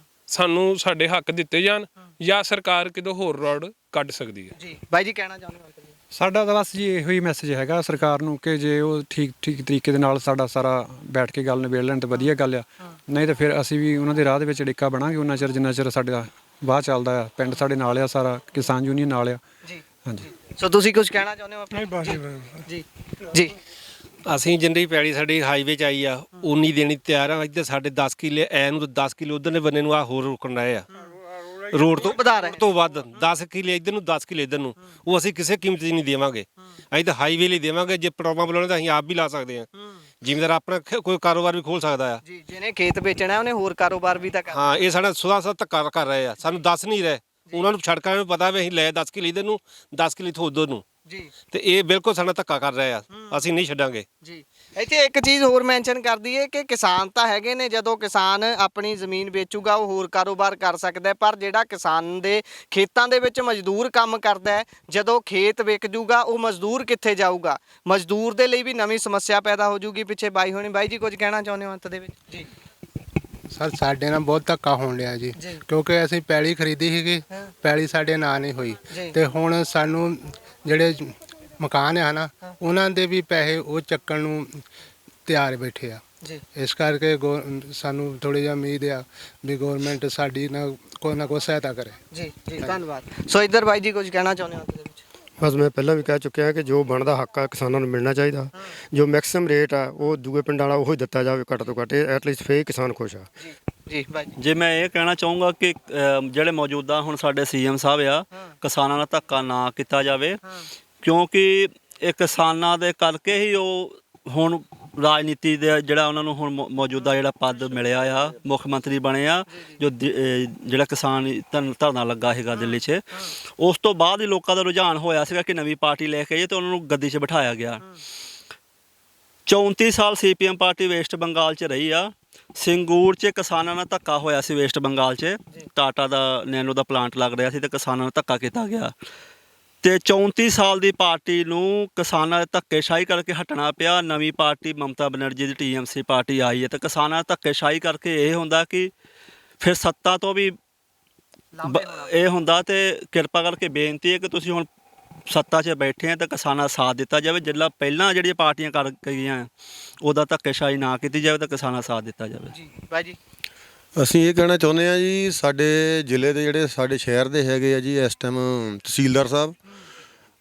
ਸਾਨੂੰ ਸਾਡੇ ਹੱਕ ਦਿੱਤੇ ਜਾਣ ਜਾਂ ਸਰਕਾਰ ਕਿਤੋਂ ਹੋਰ ਰੋਡ ਕੱਢ ਸਕਦੀ ਹੈ। ਜੀ ਬਾਈ ਜੀ ਕਹਿਣਾ ਚਾਹੁੰਦੇ ਹੋ? ਸਾਡਾ ਤਾਂ ਬਸ ਜੀ ਇਹੋ ਹੀ ਮੈਸੇਜ ਹੈਗਾ ਸਰਕਾਰ ਨੂੰ ਕਿ ਜੇ ਉਹ ਠੀਕ ਤਰੀਕੇ ਦੇ ਨਾਲ ਸਾਡਾ ਸਾਰਾ ਬੈਠ ਕੇ ਗੱਲ ਨਿਬੇੜ ਲੈਣ ਤਾਂ ਵਧੀਆ ਗੱਲ ਆ, ਨਹੀਂ ਤਾਂ ਫਿਰ ਅਸੀਂ ਵੀ ਉਹਨਾਂ ਦੇ ਰਾਹ ਦੇ ਵਿੱਚ ਅੜਿੱਕਾ ਬਣਾਂਗੇ ਉਹਨਾਂ ਚਿਰ ਜਿੰਨਾ ਚਿਰ ਸਾਡਾ ਵਾਹ ਚੱਲਦਾ ਆ। ਪਿੰਡ ਸਾਡੇ ਨਾਲ ਆ, ਸਾਰਾ ਕਿਸਾਨ ਯੂਨੀਅਨ ਨਾਲ ਆ। ਜੀ ਹਾਂਜੀ। ਸੋ ਤੁਸੀਂ ਕੁਝ ਕਹਿਣਾ ਚਾਹੁੰਦੇ ਹੋ? ਨਹੀਂ ਬਸ ਜੀ ਜੀ। ਅਸੀਂ ਜਿੰਨੀ ਪੈੜੀ ਸਾਡੀ ਹਾਈਵੇ 'ਚ ਆਈ ਆ ਉਨੀ ਦੇਣੀ ਤਿਆਰ ਆ। ਇੱਧਰ ਸਾਡੇ 10 ਕਿੱਲੇ ਐ ਨੂੰ 10 ਕਿੱਲੇ ਉਧਰ ਦੇ ਬੰਨੇ ਨੂੰ ਆ ਹੋਰ ਰੁਕਣ ਰਹੇ ਆ ਰੋਡ ਤੋਂ ਵੱਧ 10 ਕਿੱਲੇ ਇੱਧਰ ਨੂੰ 10 ਕਿੱਲੇ ਇੱਧਰ ਨੂੰ, ਉਹ ਅਸੀਂ ਕਿਸੇ ਕੀਮਤ 'ਚ ਨਹੀਂ ਦੇਵਾਂਗੇ। ਅਸੀਂ ਤਾਂ ਹਾਈਵੇ ਲਈ ਦੇਵਾਂਗੇ। ਜੇ ਪੈਟਰੋਲ ਬੁਲਾਉਣਾ ਤਾਂ ਅਸੀਂ ਆਪ ਵੀ ਲਾ ਸਕਦੇ ਹਾਂ। ਜ਼ਿਮੀਂਦਾਰ ਆਪਣਾ ਕੋਈ ਕਾਰੋਬਾਰ ਵੀ ਖੋਲ ਸਕਦਾ ਆ ਜੀ। ਜਿਹਨੇ ਖੇਤ ਵੇਚਣਾ ਉਹਨੇ ਹੋਰ ਕਾਰੋਬਾਰ ਵੀ ਤਾਂ ਕਰਨਾ। ਹਾਂ, ਇਹ ਸਾਡਾ ਸੁਦਾ ਧੱਕਾ ਕਰ ਰਹੇ ਆ, ਸਾਨੂੰ ਦੱਸ ਨਹੀਂ ਰਹੇ। ਉਹਨਾਂ ਨੂੰ ਸੜਕਾਂ ਨੂੰ ਪਤਾ ਵੀ ਅਸੀਂ ਲੈ 10 ਕਿੱਲੇ ਇੱਧਰ ਨੂੰ 10 ਕਿੱਲੇ ਇੱਥੋਂ ਉੱਧਰ ਨੂੰ ਜੀ, ਤੇ ਇਹ ਬਿਲਕੁਲ ਸਾਡਾ ਧੱਕਾ ਕਰ ਰਹੇ ਆ, ਅਸੀਂ ਨਹੀਂ ਛੱਡਾਂਗੇ ਜੀ। ਇੱਥੇ ਇੱਕ ਚੀਜ਼ ਹੋਰ ਮੈਂਸ਼ਨ ਕਰਦੀ ਹੈ ਕਿ ਕਿਸਾਨ ਤਾਂ ਹੈਗੇ ਨੇ, ਜਦੋਂ ਕਿਸਾਨ ਆਪਣੀ ਜ਼ਮੀਨ ਵੇਚੂਗਾ ਉਹ ਹੋਰ ਕਾਰੋਬਾਰ ਕਰ ਸਕਦਾ ਹੈ, ਪਰ ਜਿਹੜਾ ਕਿਸਾਨ ਦੇ ਖੇਤਾਂ ਦੇ ਵਿੱਚ ਮਜ਼ਦੂਰ ਕੰਮ ਕਰਦਾ ਹੈ, ਜਦੋਂ ਖੇਤ ਵਿਕ ਜੂਗਾ ਉਹ ਮਜ਼ਦੂਰ ਕਿੱਥੇ ਜਾਊਗਾ? ਮਜ਼ਦੂਰ ਦੇ ਲਈ ਵੀ ਨਵੀਂ ਸਮੱਸਿਆ ਪੈਦਾ ਹੋ ਜੂਗੀ। ਪਿੱਛੇ ਬਾਈ ਹੋਣੀ, ਬਾਈ ਜੀ ਕੁਝ ਕਹਿਣਾ ਚਾਹੁੰਦੇ ਹੋ ਅੰਤ ਦੇ ਵਿੱਚ? ਜੀ ਸਰ, ਸਾਡੇ ਨਾਲ ਬਹੁਤ ਧੱਕਾ ਹੋਣ ਲਿਆ ਜੀ, ਕਿਉਂਕਿ ਅਸੀਂ ਪੈਲੀ ਖਰੀਦੀ ਸੀਗੀ, ਪੈਲੀ ਸਾਡੇ ਨਾਂ ਨਹੀਂ ਹੋਈ, ਤੇ ਹੁਣ ਸਾਨੂੰ ਜਿਹੜੇ ਮਕਾਨ ਆ ਨਾ ਉਹਨਾਂ ਦੇ ਵੀ ਪੈਸੇ ਉਹ ਚੱਕਣ ਨੂੰ ਤਿਆਰ ਬੈਠੇ ਆ। ਇਸ ਕਰਕੇ ਸਾਨੂੰ ਥੋੜੀ ਜਿਹੀ ਉਮੀਦ ਆ ਵੀ ਗਵਰਨਮੈਂਟ ਸਾਡੀ ਨਾ ਕੋਈ ਸਹਾਇਤਾ ਕਰੇ। ਜੀ ਜੀ, ਧੰਨਵਾਦ। ਸੋ ਇੱਧਰ ਬਾਈ ਜੀ ਕੁਝ ਕਹਿਣਾ ਚਾਹੁੰਦੇ ਹੋ ਅੰਤ ਦੇ ਵਿੱਚ? ਬਸ ਮੈਂ ਪਹਿਲਾਂ ਵੀ ਕਹਿ ਚੁੱਕਿਆ ਕਿ ਜੋ ਬਣਦਾ ਹੱਕ ਆ ਕਿਸਾਨਾਂ ਨੂੰ ਮਿਲਣਾ ਚਾਹੀਦਾ। ਜੋ ਮੈਕਸਿਮਮ ਰੇਟ ਆ ਉਹ ਦੂਏ ਪਿੰਡਾਂ ਵਾਲਾ ਉਹ ਹੀ ਦਿੱਤਾ ਜਾਵੇ ਘੱਟ ਤੋਂ ਘੱਟ, ਐਟਲੀਸਟ ਫੇਰ ਕਿਸਾਨ ਖੁਸ਼ ਆ। ਜੀ ਬਾਈ ਜੇ ਮੈਂ ਇਹ ਕਹਿਣਾ ਚਾਹੂੰਗਾ ਕਿ ਜਿਹੜੇ ਮੌਜੂਦਾ ਹੁਣ ਸਾਡੇ ਸੀਐਮ ਸਾਹਿਬ ਆ, ਕਿਸਾਨਾਂ ਨਾਲ ਧੱਕਾ ਨਾ ਕੀਤਾ ਜਾਵੇ, ਕਿਉਂਕਿ ਇਹ ਕਿਸਾਨਾਂ ਦੇ ਕਰਕੇ ਹੀ ਉਹ ਹੁਣ ਰਾਜਨੀਤੀ ਦੇ ਜਿਹੜਾ ਉਹਨਾਂ ਨੂੰ ਹੁਣ ਮੌਜੂਦਾ ਜਿਹੜਾ ਪਦ ਮਿਲਿਆ ਆ, ਮੁੱਖ ਮੰਤਰੀ ਬਣੇ ਆ, ਜੋ ਜਿਹੜਾ ਕਿਸਾਨ ਧਰਨਾ ਲੱਗਾ ਸੀਗਾ ਦਿੱਲੀ 'ਚ, ਉਸ ਤੋਂ ਬਾਅਦ ਹੀ ਲੋਕਾਂ ਦਾ ਰੁਝਾਨ ਹੋਇਆ ਸੀਗਾ ਕਿ ਨਵੀਂ ਪਾਰਟੀ ਲੈ ਕੇ ਆਈਏ ਤੇ ਉਹਨਾਂ ਨੂੰ ਗੱਦੀ 'ਚ ਬਿਠਾਇਆ ਗਿਆ। 34 ਸਾਲ ਸੀਪੀਐਮ ਪਾਰਟੀ ਵੈਸਟ ਬੰਗਾਲ 'ਚ ਰਹੀ ਆ। ਸਿੰਗੂਰ 'ਚ ਕਿਸਾਨਾਂ ਨਾਲ ਧੱਕਾ ਹੋਇਆ ਸੀ ਵੈਸਟ ਬੰਗਾਲ 'ਚ, ਟਾਟਾ ਦਾ ਨੈਨੋ ਦਾ ਪਲਾਂਟ ਲੱਗ ਰਿਹਾ ਸੀ ਤੇ ਕਿਸਾਨਾਂ ਨਾਲ ਧੱਕਾ ਕੀਤਾ ਗਿਆ ਤੇ 34 ਸਾਲ ਦੀ ਪਾਰਟੀ ਨੂੰ ਕਿਸਾਨਾਂ ਦੇ ਧੱਕੇਸ਼ਾਹੀ ਕਰਕੇ ਹਟਣਾ ਪਿਆ। ਨਵੀਂ ਪਾਰਟੀ ਮਮਤਾ ਬਨਰਜੀ ਦੀ TMC ਪਾਰਟੀ ਆਈ ਹੈ ਤੇ ਕਿਸਾਨਾਂ ਦੇ ਧੱਕੇਸ਼ਾਹੀ ਕਰਕੇ ਇਹ ਹੁੰਦਾ ਕਿ ਫਿਰ ਸੱਤਾ ਤੋਂ ਵੀ ਇਹ ਹੁੰਦਾ ਤੇ ਕਿਰਪਾ ਕਰਕੇ ਬੇਨਤੀ ਹੈ ਕਿ ਤੁਸੀਂ ਹੁਣ ਸੱਤਾ 'ਚ ਬੈਠੇ ਆ ਤਾਂ ਕਿਸਾਨਾਂ ਦਾ ਸਾਥ ਦਿੱਤਾ ਜਾਵੇ। ਜਿਹੜਾ ਪਹਿਲਾਂ ਜਿਹੜੀਆਂ ਪਾਰਟੀਆਂ ਕਰ ਗਈਆਂ ਉਹਦਾ ਧੱਕੇਸ਼ਾਹੀ ਨਾ ਕੀਤੀ ਜਾਵੇ ਤਾਂ ਕਿਸਾਨਾਂ ਦਾ ਸਾਥ ਦਿੱਤਾ ਜਾਵੇ। ਜੀ ਬਾਈ ਜੀ ਅਸੀਂ ਇਹ ਕਹਿਣਾ ਚਾਹੁੰਦੇ ਆ ਜੀ, ਸਾਡੇ ਜ਼ਿਲ੍ਹੇ ਦੇ ਜਿਹੜੇ ਸਾਡੇ ਸ਼ਹਿਰ ਦੇ ਹੈਗੇ ਆ ਜੀ ਇਸ ਟਾਈਮ ਤਹਿਸੀਲਦਾਰ ਸਾਹਿਬ,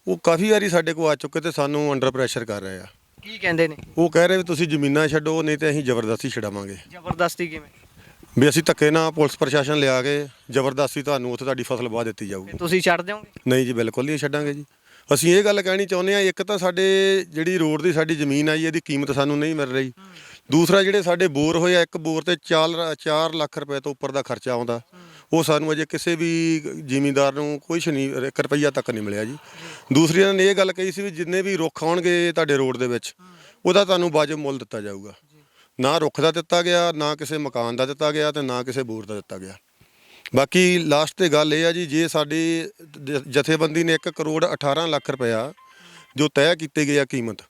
ਉਹ ਕਾਫੀ ਵਾਰੀ ਸਾਡੇ ਕੋਲ ਆ ਚੁੱਕੇ ਤੇ ਸਾਨੂੰ ਅੰਡਰ ਪ੍ਰੈਸ਼ਰ ਕਰ ਰਹੇ ਆ। ਕੀ ਕਹਿੰਦੇ ਨੇ? ਉਹ ਕਹਿ ਰਹੇ ਵੀ ਤੁਸੀਂ ਜ਼ਮੀਨਾਂ ਛੱਡੋ, ਨਹੀਂ ਤੇ ਅਸੀਂ ਜ਼ਬਰਦਸਤੀ ਛਡਾਵਾਂਗੇ। ਜ਼ਬਰਦਸਤੀ ਕਿਵੇਂ? ਵੀ ਅਸੀਂ ਧੱਕੇ ਨਾਲ ਪੁਲਿਸ ਪ੍ਰਸ਼ਾਸਨ ਲਿਆ ਕੇ ਜ਼ਬਰਦਸਤੀ ਤੁਹਾਨੂੰ ਉੱਥੇ ਤੁਹਾਡੀ ਫਸਲ ਵਾਹ ਦਿੱਤੀ ਜਾਊਗੀ। ਤੁਸੀਂ ਛੱਡ ਦਿਓਗੇ? ਨਹੀਂ ਜੀ, ਬਿਲਕੁਲ ਨਹੀਂ ਛੱਡਾਂਗੇ ਜੀ। ਅਸੀਂ ਇਹ ਗੱਲ ਕਹਿਣੀ ਚਾਹੁੰਦੇ ਆ, ਇੱਕ ਤਾਂ ਸਾਡੇ ਜਿਹੜੀ ਰੋਡ ਦੀ ਸਾਡੀ ਜ਼ਮੀਨ ਆਈ ਇਹਦੀ ਕੀਮਤ ਸਾਨੂੰ ਨਹੀਂ ਮਿਲ ਰਹੀ। ਦੂਸਰਾ ਜਿਹੜੇ ਸਾਡੇ ਬੋਰ ਹੋਏ ਆ, ਇੱਕ ਬੋਰ ਤੇ 4 ਲੱਖ ਰੁਪਏ ਤੋਂ ਉੱਪਰ ਦਾ ਖਰਚਾ ਆਉਂਦਾ, ਉਹ ਸਾਨੂੰ ਅਜੇ ਕਿਸੇ ਵੀ ਜ਼ਿਮੀਂਦਾਰ ਨੂੰ ਕੁਛ ਨਹੀਂ, 1 ਰੁਪਈਆ ਤੱਕ ਨਹੀਂ ਮਿਲਿਆ ਜੀ। ਦੂਸਰੀ ਇਹਨਾਂ ਨੇ ਇਹ ਗੱਲ ਕਹੀ ਸੀ ਵੀ ਜਿੰਨੇ ਵੀ ਰੁੱਖ ਆਉਣਗੇ ਤੁਹਾਡੇ ਰੋਡ ਦੇ ਵਿੱਚ ਉਹਦਾ ਤੁਹਾਨੂੰ ਵਾਜਬ ਮੁੱਲ ਦਿੱਤਾ ਜਾਊਗਾ। ਨਾ ਰੁੱਖ ਦਾ ਦਿੱਤਾ ਗਿਆ, ਨਾ ਕਿਸੇ ਮਕਾਨ ਦਾ ਦਿੱਤਾ ਗਿਆ ਤੇ ਨਾ ਕਿਸੇ ਬੋਰ ਦਾ ਦਿੱਤਾ ਗਿਆ। ਬਾਕੀ ਲਾਸਟ ਤੇ ਗੱਲ ਇਹ ਆ ਜੀ, ਜੇ ਸਾਡੀ ਜਥੇਬੰਦੀ ਨੇ 1 ਕਰੋੜ 18 ਲੱਖ ਰੁਪਇਆ ਜੋ ਤੈਅ ਕੀਤੇ ਗਏ ਆ ਕੀਮਤ,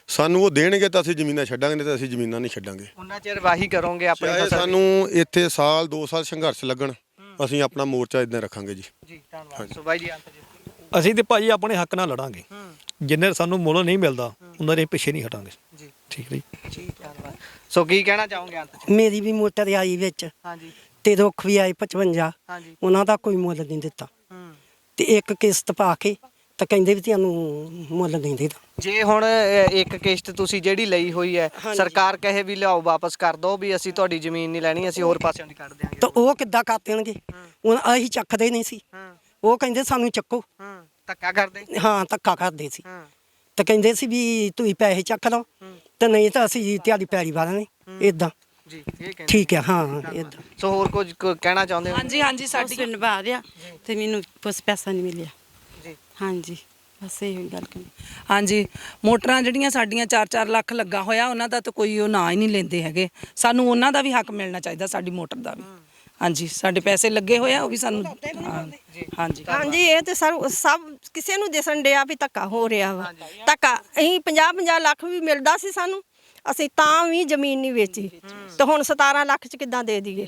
ਸਾਨੂੰ ਉਹ ਦੇਣਗੇ ਤਾਂ ਅਸੀਂ ਜ਼ਮੀਨਾਂ ਛੱਡਾਂਗੇ, ਨਹੀਂ ਤਾਂ ਅਸੀਂ ਜ਼ਮੀਨਾਂ ਨਹੀਂ ਛੱਡਾਂਗੇ। ਉਹਨਾਂ ਚਿਰ ਵਾਹੀ ਕਰੋਗੇ ਆਪਣੀ ਚਾਹੇ ਫਸਲ? ਸਾਨੂੰ ਇੱਥੇ ਸਾਲ 2 ਸਾਲ ਸੰਘਰਸ਼ ਲੱਗਣ, ਅਸੀਂ ਆਪਣਾ ਮੋਰਚਾ ਇਦਾਂ ਰੱਖਾਂਗੇ ਜੀ। ਜੀ ਧੰਨਵਾਦ। ਸੋ ਬਾਈ ਜੀ ਅਸੀਂ ਤੇ ਭਾਜੀ ਆਪਣੇ ਹੱਕ ਨਾਲ ਲੜਾਂਗੇ, ਜਿੰਨੇ ਸਾਨੂੰ ਮੁੱਲ ਨਹੀਂ ਮਿਲਦਾ ਉਹਨਾਂ ਦੇ ਪਿੱਛੇ ਨਹੀਂ ਹਟਾਂਗੇ ਜੀ। ਠੀਕ ਹੈ ਜੀ ਧੰਨਵਾਦ। ਸੋ ਕੀ ਕਹਿਣਾ ਚਾਹੋਗੇ ਅੰਤ 'ਚ? ਮੇਰੀ ਵੀ ਮੋਟਰ ਆਈ ਵਿੱਚ ਹਾਂਜੀ ਤੇ ਰੁੱਖ ਵੀ ਆਏ 55, ਹਾਂਜੀ ਉਹਨਾਂ ਦਾ ਕੋਈ ਮੁੱਲ ਨਹੀਂ ਦਿੱਤਾ ਤੇ ਇੱਕ ਕਿਸ਼ਤ ਪਾ ਕੇ ਤਾਂ ਕਹਿੰਦੇ ਵੀ ਤੁਹਾਨੂੰ ਮੁੱਲ ਨਹੀਂ ਦੇਦਾ। ਜੇ ਹੁਣ ਇੱਕ ਕਿਸ਼ਤ ਤੁਸੀਂ ਜਿਹੜੀ ਲਈ ਹੋਈ ਹੈ, ਸਰਕਾਰ ਕਹੇ ਵੀ ਲਿਆਓ ਵਾਪਸ ਕਰ ਦਿਓ, ਵੀ ਅਸੀਂ ਤੁਹਾਡੀ ਜ਼ਮੀਨ ਨਹੀਂ ਲੈਣੀ, ਅਸੀਂ ਹੋਰ ਪਾਸਿਓਂ ਦੀ ਕੱਢ ਦਿਆਂਗੇ, ਤਾਂ ਉਹ ਕਿੱਦਾਂ ਕਰ ਦੇਣਗੇ? ਹੁਣ ਅਸੀਂ ਚੱਕਦੇ ਨਹੀਂ ਸੀ, ਉਹ ਕਹਿੰਦੇ ਸਾਨੂੰ ਚੱਕੋ। ਧੱਕਾ ਕਰਦੇ? ਹਾਂ, ਧੱਕਾ ਕਰਦੇ ਸੀ ਤਾਂ ਕਹਿੰਦੇ ਸੀ ਵੀ ਤੁਸੀਂ ਪੈਸੇ ਚੱਕ ਲਓ ਤੇ ਨਹੀਂ ਤਾਂ ਅਸੀਂ ਤੁਹਾਡੀ ਪੈਲੀ ਵਾਲਾਂਗੇ ਇਦਾਂ। ਜੀ ਇਹ ਕਹਿੰਦੇ ਠੀਕ ਹੈ। ਹਾਂ ਇਦਾਂ। ਸੋ ਹੋਰ ਕੁਝ ਕਹਿਣਾ ਚਾਹੁੰਦੇ ਹੋ? ਹਾਂਜੀ ਹਾਂਜੀ, ਸਾਡੀ ਪਿੰਡ ਬਾਹਰ ਆ ਤੇ ਮੈਨੂੰ ਕੁਛ ਪੈਸਾ ਨਹੀਂ ਮਿਲਿਆ ਜੀ। ਹਾਂਜੀ, ਬਸ ਇਹ ਗੱਲ ਕਰਨੀ। ਹਾਂਜੀ, ਮੋਟਰਾਂ ਜਿਹੜੀਆਂ ਸਾਡੀਆਂ 4-4 ਲੱਖ ਲੱਗਾ ਹੋਇਆ, ਉਹਨਾਂ ਦਾ ਤਾਂ ਕੋਈ ਉਹ ਨਾਂ ਹੀ ਨਹੀਂ ਲੈਂਦੇ ਹੈਗੇ। ਸਾਨੂੰ ਉਹਨਾਂ ਦਾ ਵੀ ਹੱਕ ਮਿਲਣਾ ਚਾਹੀਦਾ, ਸਾਡੀ ਮੋਟਰ ਦਾ ਵੀ। ਹਾਂਜੀ, ਸਾਡੇ ਪੈਸੇ ਲੱਗੇ ਹੋਏ ਆ, ਉਹ ਵੀ ਸਾਨੂੰ। ਹਾਂਜੀ ਹਾਂਜੀ, ਇਹ ਤੇ ਸਭ ਕਿਸੇ ਨੂੰ ਦਿਸਣ ਡਿਆ ਵੀ ਧੱਕਾ ਹੋ ਰਿਹਾ ਵਾ। ਧੱਕਾ ਅਸੀਂ 50-50 ਲੱਖ ਵੀ ਮਿਲਦਾ ਸੀ ਸਾਨੂੰ, ਅਸੀਂ ਤਾਂ ਵੀ ਜ਼ਮੀਨ ਨਹੀਂ ਵੇਚੀ ਤੇ ਹੁਣ 17 ਲੱਖ ਚ ਕਿੱਦਾਂ ਦੇ ਦਈਏ?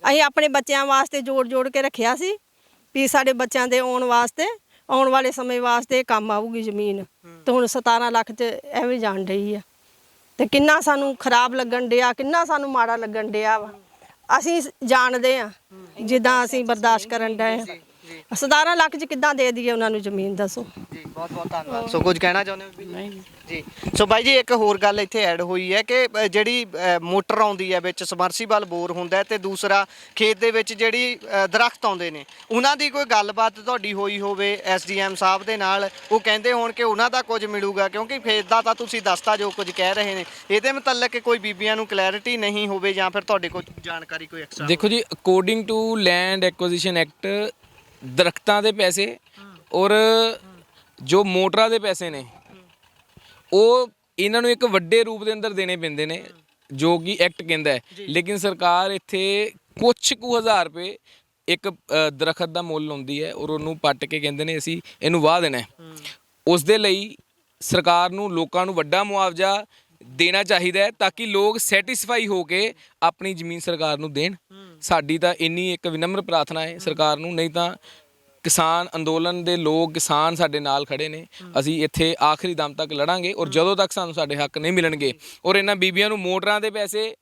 ਅਸੀਂ ਆਪਣੇ ਬੱਚਿਆਂ ਵਾਸਤੇ ਜੋੜ ਕੇ ਰੱਖਿਆ ਸੀ ਵੀ ਸਾਡੇ ਬੱਚਿਆਂ ਦੇ ਆਉਣ ਵਾਲੇ ਸਮੇਂ ਵਾਸਤੇ ਕੰਮ ਆਊਗੀ ਜ਼ਮੀਨ, ਤੇ ਹੁਣ 17 ਲੱਖ ਚ ਐਵੇਂ ਜਾਣ ਡਈ ਆ। ਤੇ ਕਿੰਨਾ ਸਾਨੂੰ ਖਰਾਬ ਲੱਗਣ ਡਿਆ, ਕਿੰਨਾ ਸਾਨੂੰ ਮਾੜਾ ਲੱਗਣ ਡਿਆ ਵਾ। ਅਸੀਂ ਜਾਣਦੇ ਆ ਜਿੱਦਾਂ ਅਸੀਂ ਬਰਦਾਸ਼ਤ ਕਰਨ ਡਏ ਆ। 17 ਲੱਖ ਚ ਕਿੱਦਾਂ ਦੇ ਦਈਏ ਉਹਨਾਂ ਨੂੰ ਜ਼ਮੀਨ, ਦੱਸੋ? ਜੀ ਬਹੁਤ ਬਹੁਤ ਧੰਨਵਾਦ। ਸੋ ਕੁਝ ਕਹਿਣਾ ਚਾਹੁੰਦੇ ਹੋ? ਨਹੀਂ ਜੀ। ਸੋ ਬਾਈ ਜੀ ਇੱਕ ਹੋਰ ਗੱਲ ਇੱਥੇ ਐਡ ਹੋਈ ਹੈ ਕਿ ਜਿਹੜੀ ਮੋਟਰ ਆਉਂਦੀ ਹੈ ਵਿੱਚ ਸਮਰਸੀਬਲ ਬੋਰ ਹੁੰਦਾ ਹੈ, ਤੇ ਦੂਸਰਾ ਖੇਤ ਦੇ ਵਿੱਚ ਜਿਹੜੀ ਦਰਖਤ ਆਉਂਦੇ ਨੇ, ਉਹਨਾਂ ਦੀ ਕੋਈ ਗੱਲਬਾਤ ਤੁਹਾਡੀ ਹੋਈ ਹੋਵੇ SDM ਸਾਹਿਬ ਦੇ ਨਾਲ? ਉਹ ਕਹਿੰਦੇ ਹੋਣ ਕਿ ਉਹਨਾਂ ਦਾ ਕੁਝ ਮਿਲੂਗਾ, ਕਿਉਂਕਿ ਖੇਤ ਦਾ ਤਾਂ ਤੁਸੀਂ ਦੱਸਤਾ ਜੋ ਕੁਝ ਕਹਿ ਰਹੇ ਨੇ, ਇਹਦੇ ਮੁਤਲਕ ਕੋਈ ਬੀਬੀਆਂ ਨੂੰ ਕਲੈਰਿਟੀ ਨਹੀਂ ਹੋਵੇ ਜਾਂ ਫਿਰ ਤੁਹਾਡੇ ਕੋਲ ਜਾਣਕਾਰੀ ਕੋਈ ਐਕਸਟਰਾ? ਦੇਖੋ ਜੀ, according to land acquisition act, ਦਰਖਤਾਂ ਦੇ ਪੈਸੇ ਔਰ ਜੋ ਮੋਟਰਾਂ ਦੇ ਪੈਸੇ ਨੇ ਉਹ ਇਹਨਾਂ ਨੂੰ ਇੱਕ ਵੱਡੇ ਰੂਪ ਦੇ ਅੰਦਰ ਦੇਣੇ ਪੈਂਦੇ ਨੇ, ਜੋ ਕਿ ਐਕਟ ਕਹਿੰਦਾ ਹੈ। ਲੇਕਿਨ ਸਰਕਾਰ ਇੱਥੇ ਕੁਛ ਕੁ ਹਜ਼ਾਰ ਰੁਪਏ ਇੱਕ ਦਰਖਤ ਦਾ ਮੁੱਲ ਲਾਉਂਦੀ ਹੈ ਔਰ ਉਹਨੂੰ ਪੱਟ ਕੇ ਕਹਿੰਦੇ ਨੇ ਅਸੀਂ ਇਹਨੂੰ ਵਾਹ ਦੇਣਾ। ਉਸ ਦੇ ਲਈ ਸਰਕਾਰ ਨੂੰ ਲੋਕਾਂ ਨੂੰ ਵੱਡਾ ਮੁਆਵਜ਼ਾ ਦੇਣਾ ਚਾਹੀਦਾ ਹੈ ਤਾਂ ਕਿ ਲੋਕ ਸੈਟੀਸਫਾਈ ਹੋ ਕੇ ਆਪਣੀ ਜ਼ਮੀਨ ਸਰਕਾਰ ਨੂੰ ਦੇਣ। ਸਾਡੀ ਤਾਂ ਇੰਨੀ ਇੱਕ ਵਿਨਮਰ ਪ੍ਰਾਰਥਨਾ ਹੈ ਸਰਕਾਰ ਨੂੰ, ਨਹੀਂ ਤਾਂ ਕਿਸਾਨ ਅੰਦੋਲਨ ਦੇ ਲੋਕ, ਕਿਸਾਨ ਸਾਡੇ ਨਾਲ ਖੜੇ ਨੇ, ਅਸੀਂ ਇੱਥੇ ਆਖਰੀ ਦਮ ਤੱਕ ਲੜਾਂਗੇ ਔਰ ਜਦੋਂ ਤੱਕ ਸਾਨੂੰ ਸਾਡੇ ਹੱਕ ਨਹੀਂ ਮਿਲਣਗੇ ਔਰ ਇਹਨਾਂ ਬੀਬੀਆਂ ਨੂੰ ਮੋਟਰਾਂ ਦੇ ਪੈਸੇ,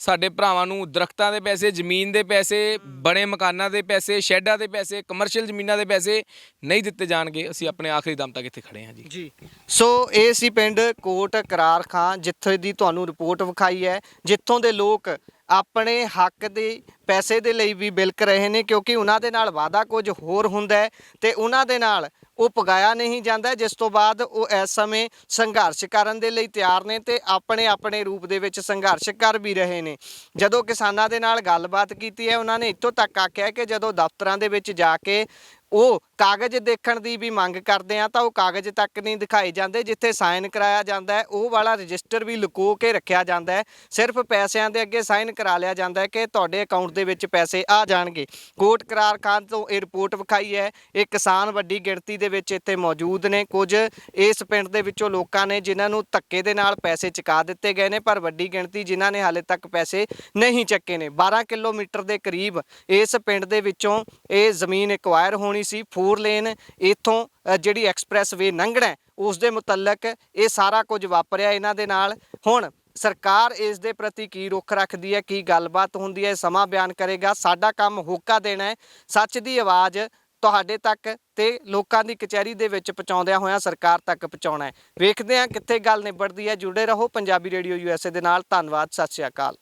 ਸਾਡੇ ਭਰਾਵਾਂ ਨੂੰ ਦਰਖਤਾਂ ਦੇ ਪੈਸੇ, ਜ਼ਮੀਨ ਦੇ ਪੈਸੇ, ਬਣੇ ਮਕਾਨਾਂ ਦੇ ਪੈਸੇ, ਸ਼ੈੱਡਾਂ ਦੇ ਪੈਸੇ, ਕਮਰਸ਼ੀਅਲ ਜ਼ਮੀਨਾਂ ਦੇ ਪੈਸੇ ਨਹੀਂ ਦਿੱਤੇ ਜਾਣਗੇ, ਅਸੀਂ ਆਪਣੇ ਆਖਰੀ ਦਮ ਤੱਕ ਇੱਥੇ ਖੜੇ ਹਾਂ ਜੀ। ਸੋ ਇਹ ਸੀ ਪਿੰਡ ਕੋਟ ਕਰਾਰ ਖਾਂ, ਜਿੱਥੇ ਦੀ ਤੁਹਾਨੂੰ ਰਿਪੋਰਟ ਵਿਖਾਈ ਹੈ, ਜਿੱਥੋਂ ਦੇ ਲੋਕ ਆਪਣੇ ਹੱਕ ਦੇ ਪੈਸੇ ਦੇ ਲਈ ਵੀ ਬਿਲਕ ਰਹੇ ਨੇ, ਕਿਉਂਕਿ ਉਹਨਾਂ ਦੇ ਨਾਲ ਵਾਅਦਾ ਕੁਝ ਹੋਰ ਹੁੰਦਾ ਹੈ ਤੇ ਉਹਨਾਂ ਦੇ ਨਾਲ ਉਹ ਪਗਾਇਆ ਨਹੀਂ ਜਾਂਦਾ, ਜਿਸ ਤੋਂ ਬਾਅਦ ਉਹ ਇਸ ਸਮੇਂ ਸੰਘਰਸ਼ ਕਰਨ ਦੇ ਲਈ ਤਿਆਰ ਨੇ ਤੇ ਆਪਣੇ ਆਪਣੇ ਰੂਪ ਦੇ ਵਿੱਚ ਸੰਘਰਸ਼ ਕਰ ਵੀ ਰਹੇ ਨੇ। ਜਦੋਂ ਕਿਸਾਨਾਂ ਦੇ ਨਾਲ ਗੱਲਬਾਤ ਕੀਤੀ ਹੈ, ਉਹਨਾਂ ਨੇ ਇੱਥੋਂ ਤੱਕ ਆਖਿਆ ਕਿ ਜਦੋਂ ਦਫ਼ਤਰਾਂ ਦੇ ਵਿੱਚ ਜਾ ਕੇ ਉਹ ਕਾਗਜ਼ ਦੇਖਣ ਦੀ ਵੀ ਮੰਗ ਕਰਦੇ ਆ ਤਾਂ ਉਹ ਕਾਗਜ਼ ਤੱਕ ਨਹੀਂ ਦਿਖਾਏ ਜਾਂਦੇ, ਜਿੱਥੇ ਸਾਈਨ ਕਰਾਇਆ ਜਾਂਦਾ ਹੈ ਉਹ ਵਾਲਾ ਰਜਿਸਟਰ ਵੀ ਲੁਕੋ ਕੇ ਰੱਖਿਆ ਜਾਂਦਾ ਹੈ। ਸਿਰਫ ਪੈਸਿਆਂ ਦੇ ਅੱਗੇ ਸਾਈਨ ਕਰਾ ਲਿਆ ਜਾਂਦਾ ਹੈ ਕਿ ਤੁਹਾਡੇ ਅਕਾਊਂਟ ਦੇ ਵਿੱਚ ਪੈਸੇ ਆ ਜਾਣਗੇ। ਕੋਟ ਕਰਾਰ ਖਾਨ ਤੋਂ ਇਹ ਰਿਪੋਰਟ ਵਿਖਾਈ ਹੈ। ਇਹ ਕਿਸਾਨ ਵੱਡੀ ਗਿਣਤੀ ਦੇ ਵਿੱਚ ਇੱਥੇ ਮੌਜੂਦ ਨੇ। ਕੁਝ ਇਸ ਪਿੰਡ ਦੇ ਵਿੱਚੋਂ ਲੋਕਾਂ ਨੇ ਜਿਨ੍ਹਾਂ ਨੂੰ ਧੱਕੇ ਦੇ ਨਾਲ ਪੈਸੇ ਚੁਕਾ ਦਿੱਤੇ ਗਏ ਨੇ, ਪਰ ਵੱਡੀ ਗਿਣਤੀ ਜਿਨ੍ਹਾਂ ਨੇ ਹਾਲੇ ਤੱਕ ਪੈਸੇ ਨਹੀਂ ਚੱਕੇ ਨੇ। 12 ਕਿਲੋਮੀਟਰ ਦੇ ਕਰੀਬ ਇਸ ਪਿੰਡ ਦੇ ਵਿੱਚੋਂ ਇਹ ਜ਼ਮੀਨ ਐਕਵਾਇਰ ਹੋਣੀ ਸੀ। 4 ਲੇਨ ਇੱਥੋਂ ਜਿਹੜੀ ਐਕਸਪ੍ਰੈਸ ਵੇ ਲੰਘਣਾ ਉਸ ਦੇ ਮੁਤਲਕ ਇਹ ਸਾਰਾ ਕੁਝ ਵਾਪਰਿਆ ਇਹਨਾਂ ਦੇ ਨਾਲ। ਹੁਣ ਸਰਕਾਰ ਇਸ ਦੇ ਪ੍ਰਤੀ ਕੀ ਰੁਖ ਰੱਖਦੀ ਹੈ, ਕੀ ਗੱਲਬਾਤ ਹੁੰਦੀ ਹੈ, ਸਮਾਂ ਬਿਆਨ ਕਰੇਗਾ। ਸਾਡਾ ਕੰਮ ਹੋਕਾ ਦੇਣਾ ਹੈ, ਸੱਚ ਦੀ ਆਵਾਜ਼ ਤੁਹਾਡੇ ਤੱਕ ਤੇ ਲੋਕਾਂ ਦੀ ਕਚਹਿਰੀ ਦੇ ਵਿੱਚ ਪਹੁੰਚਾਉਂਦਿਆਂ ਹੋਇਆਂ ਸਰਕਾਰ ਤੱਕ ਪਹੁੰਚਾਉਣਾ ਹੈ। ਵੇਖਦੇ ਹਾਂ ਕਿੱਥੇ ਗੱਲ ਨਿਬੜਦੀ ਹੈ। ਜੁੜੇ ਰਹੋ ਪੰਜਾਬੀ ਰੇਡੀਓ USA ਦੇ ਨਾਲ। ਧੰਨਵਾਦ, ਸਤਿ ਸ਼੍ਰੀ ਅਕਾਲ।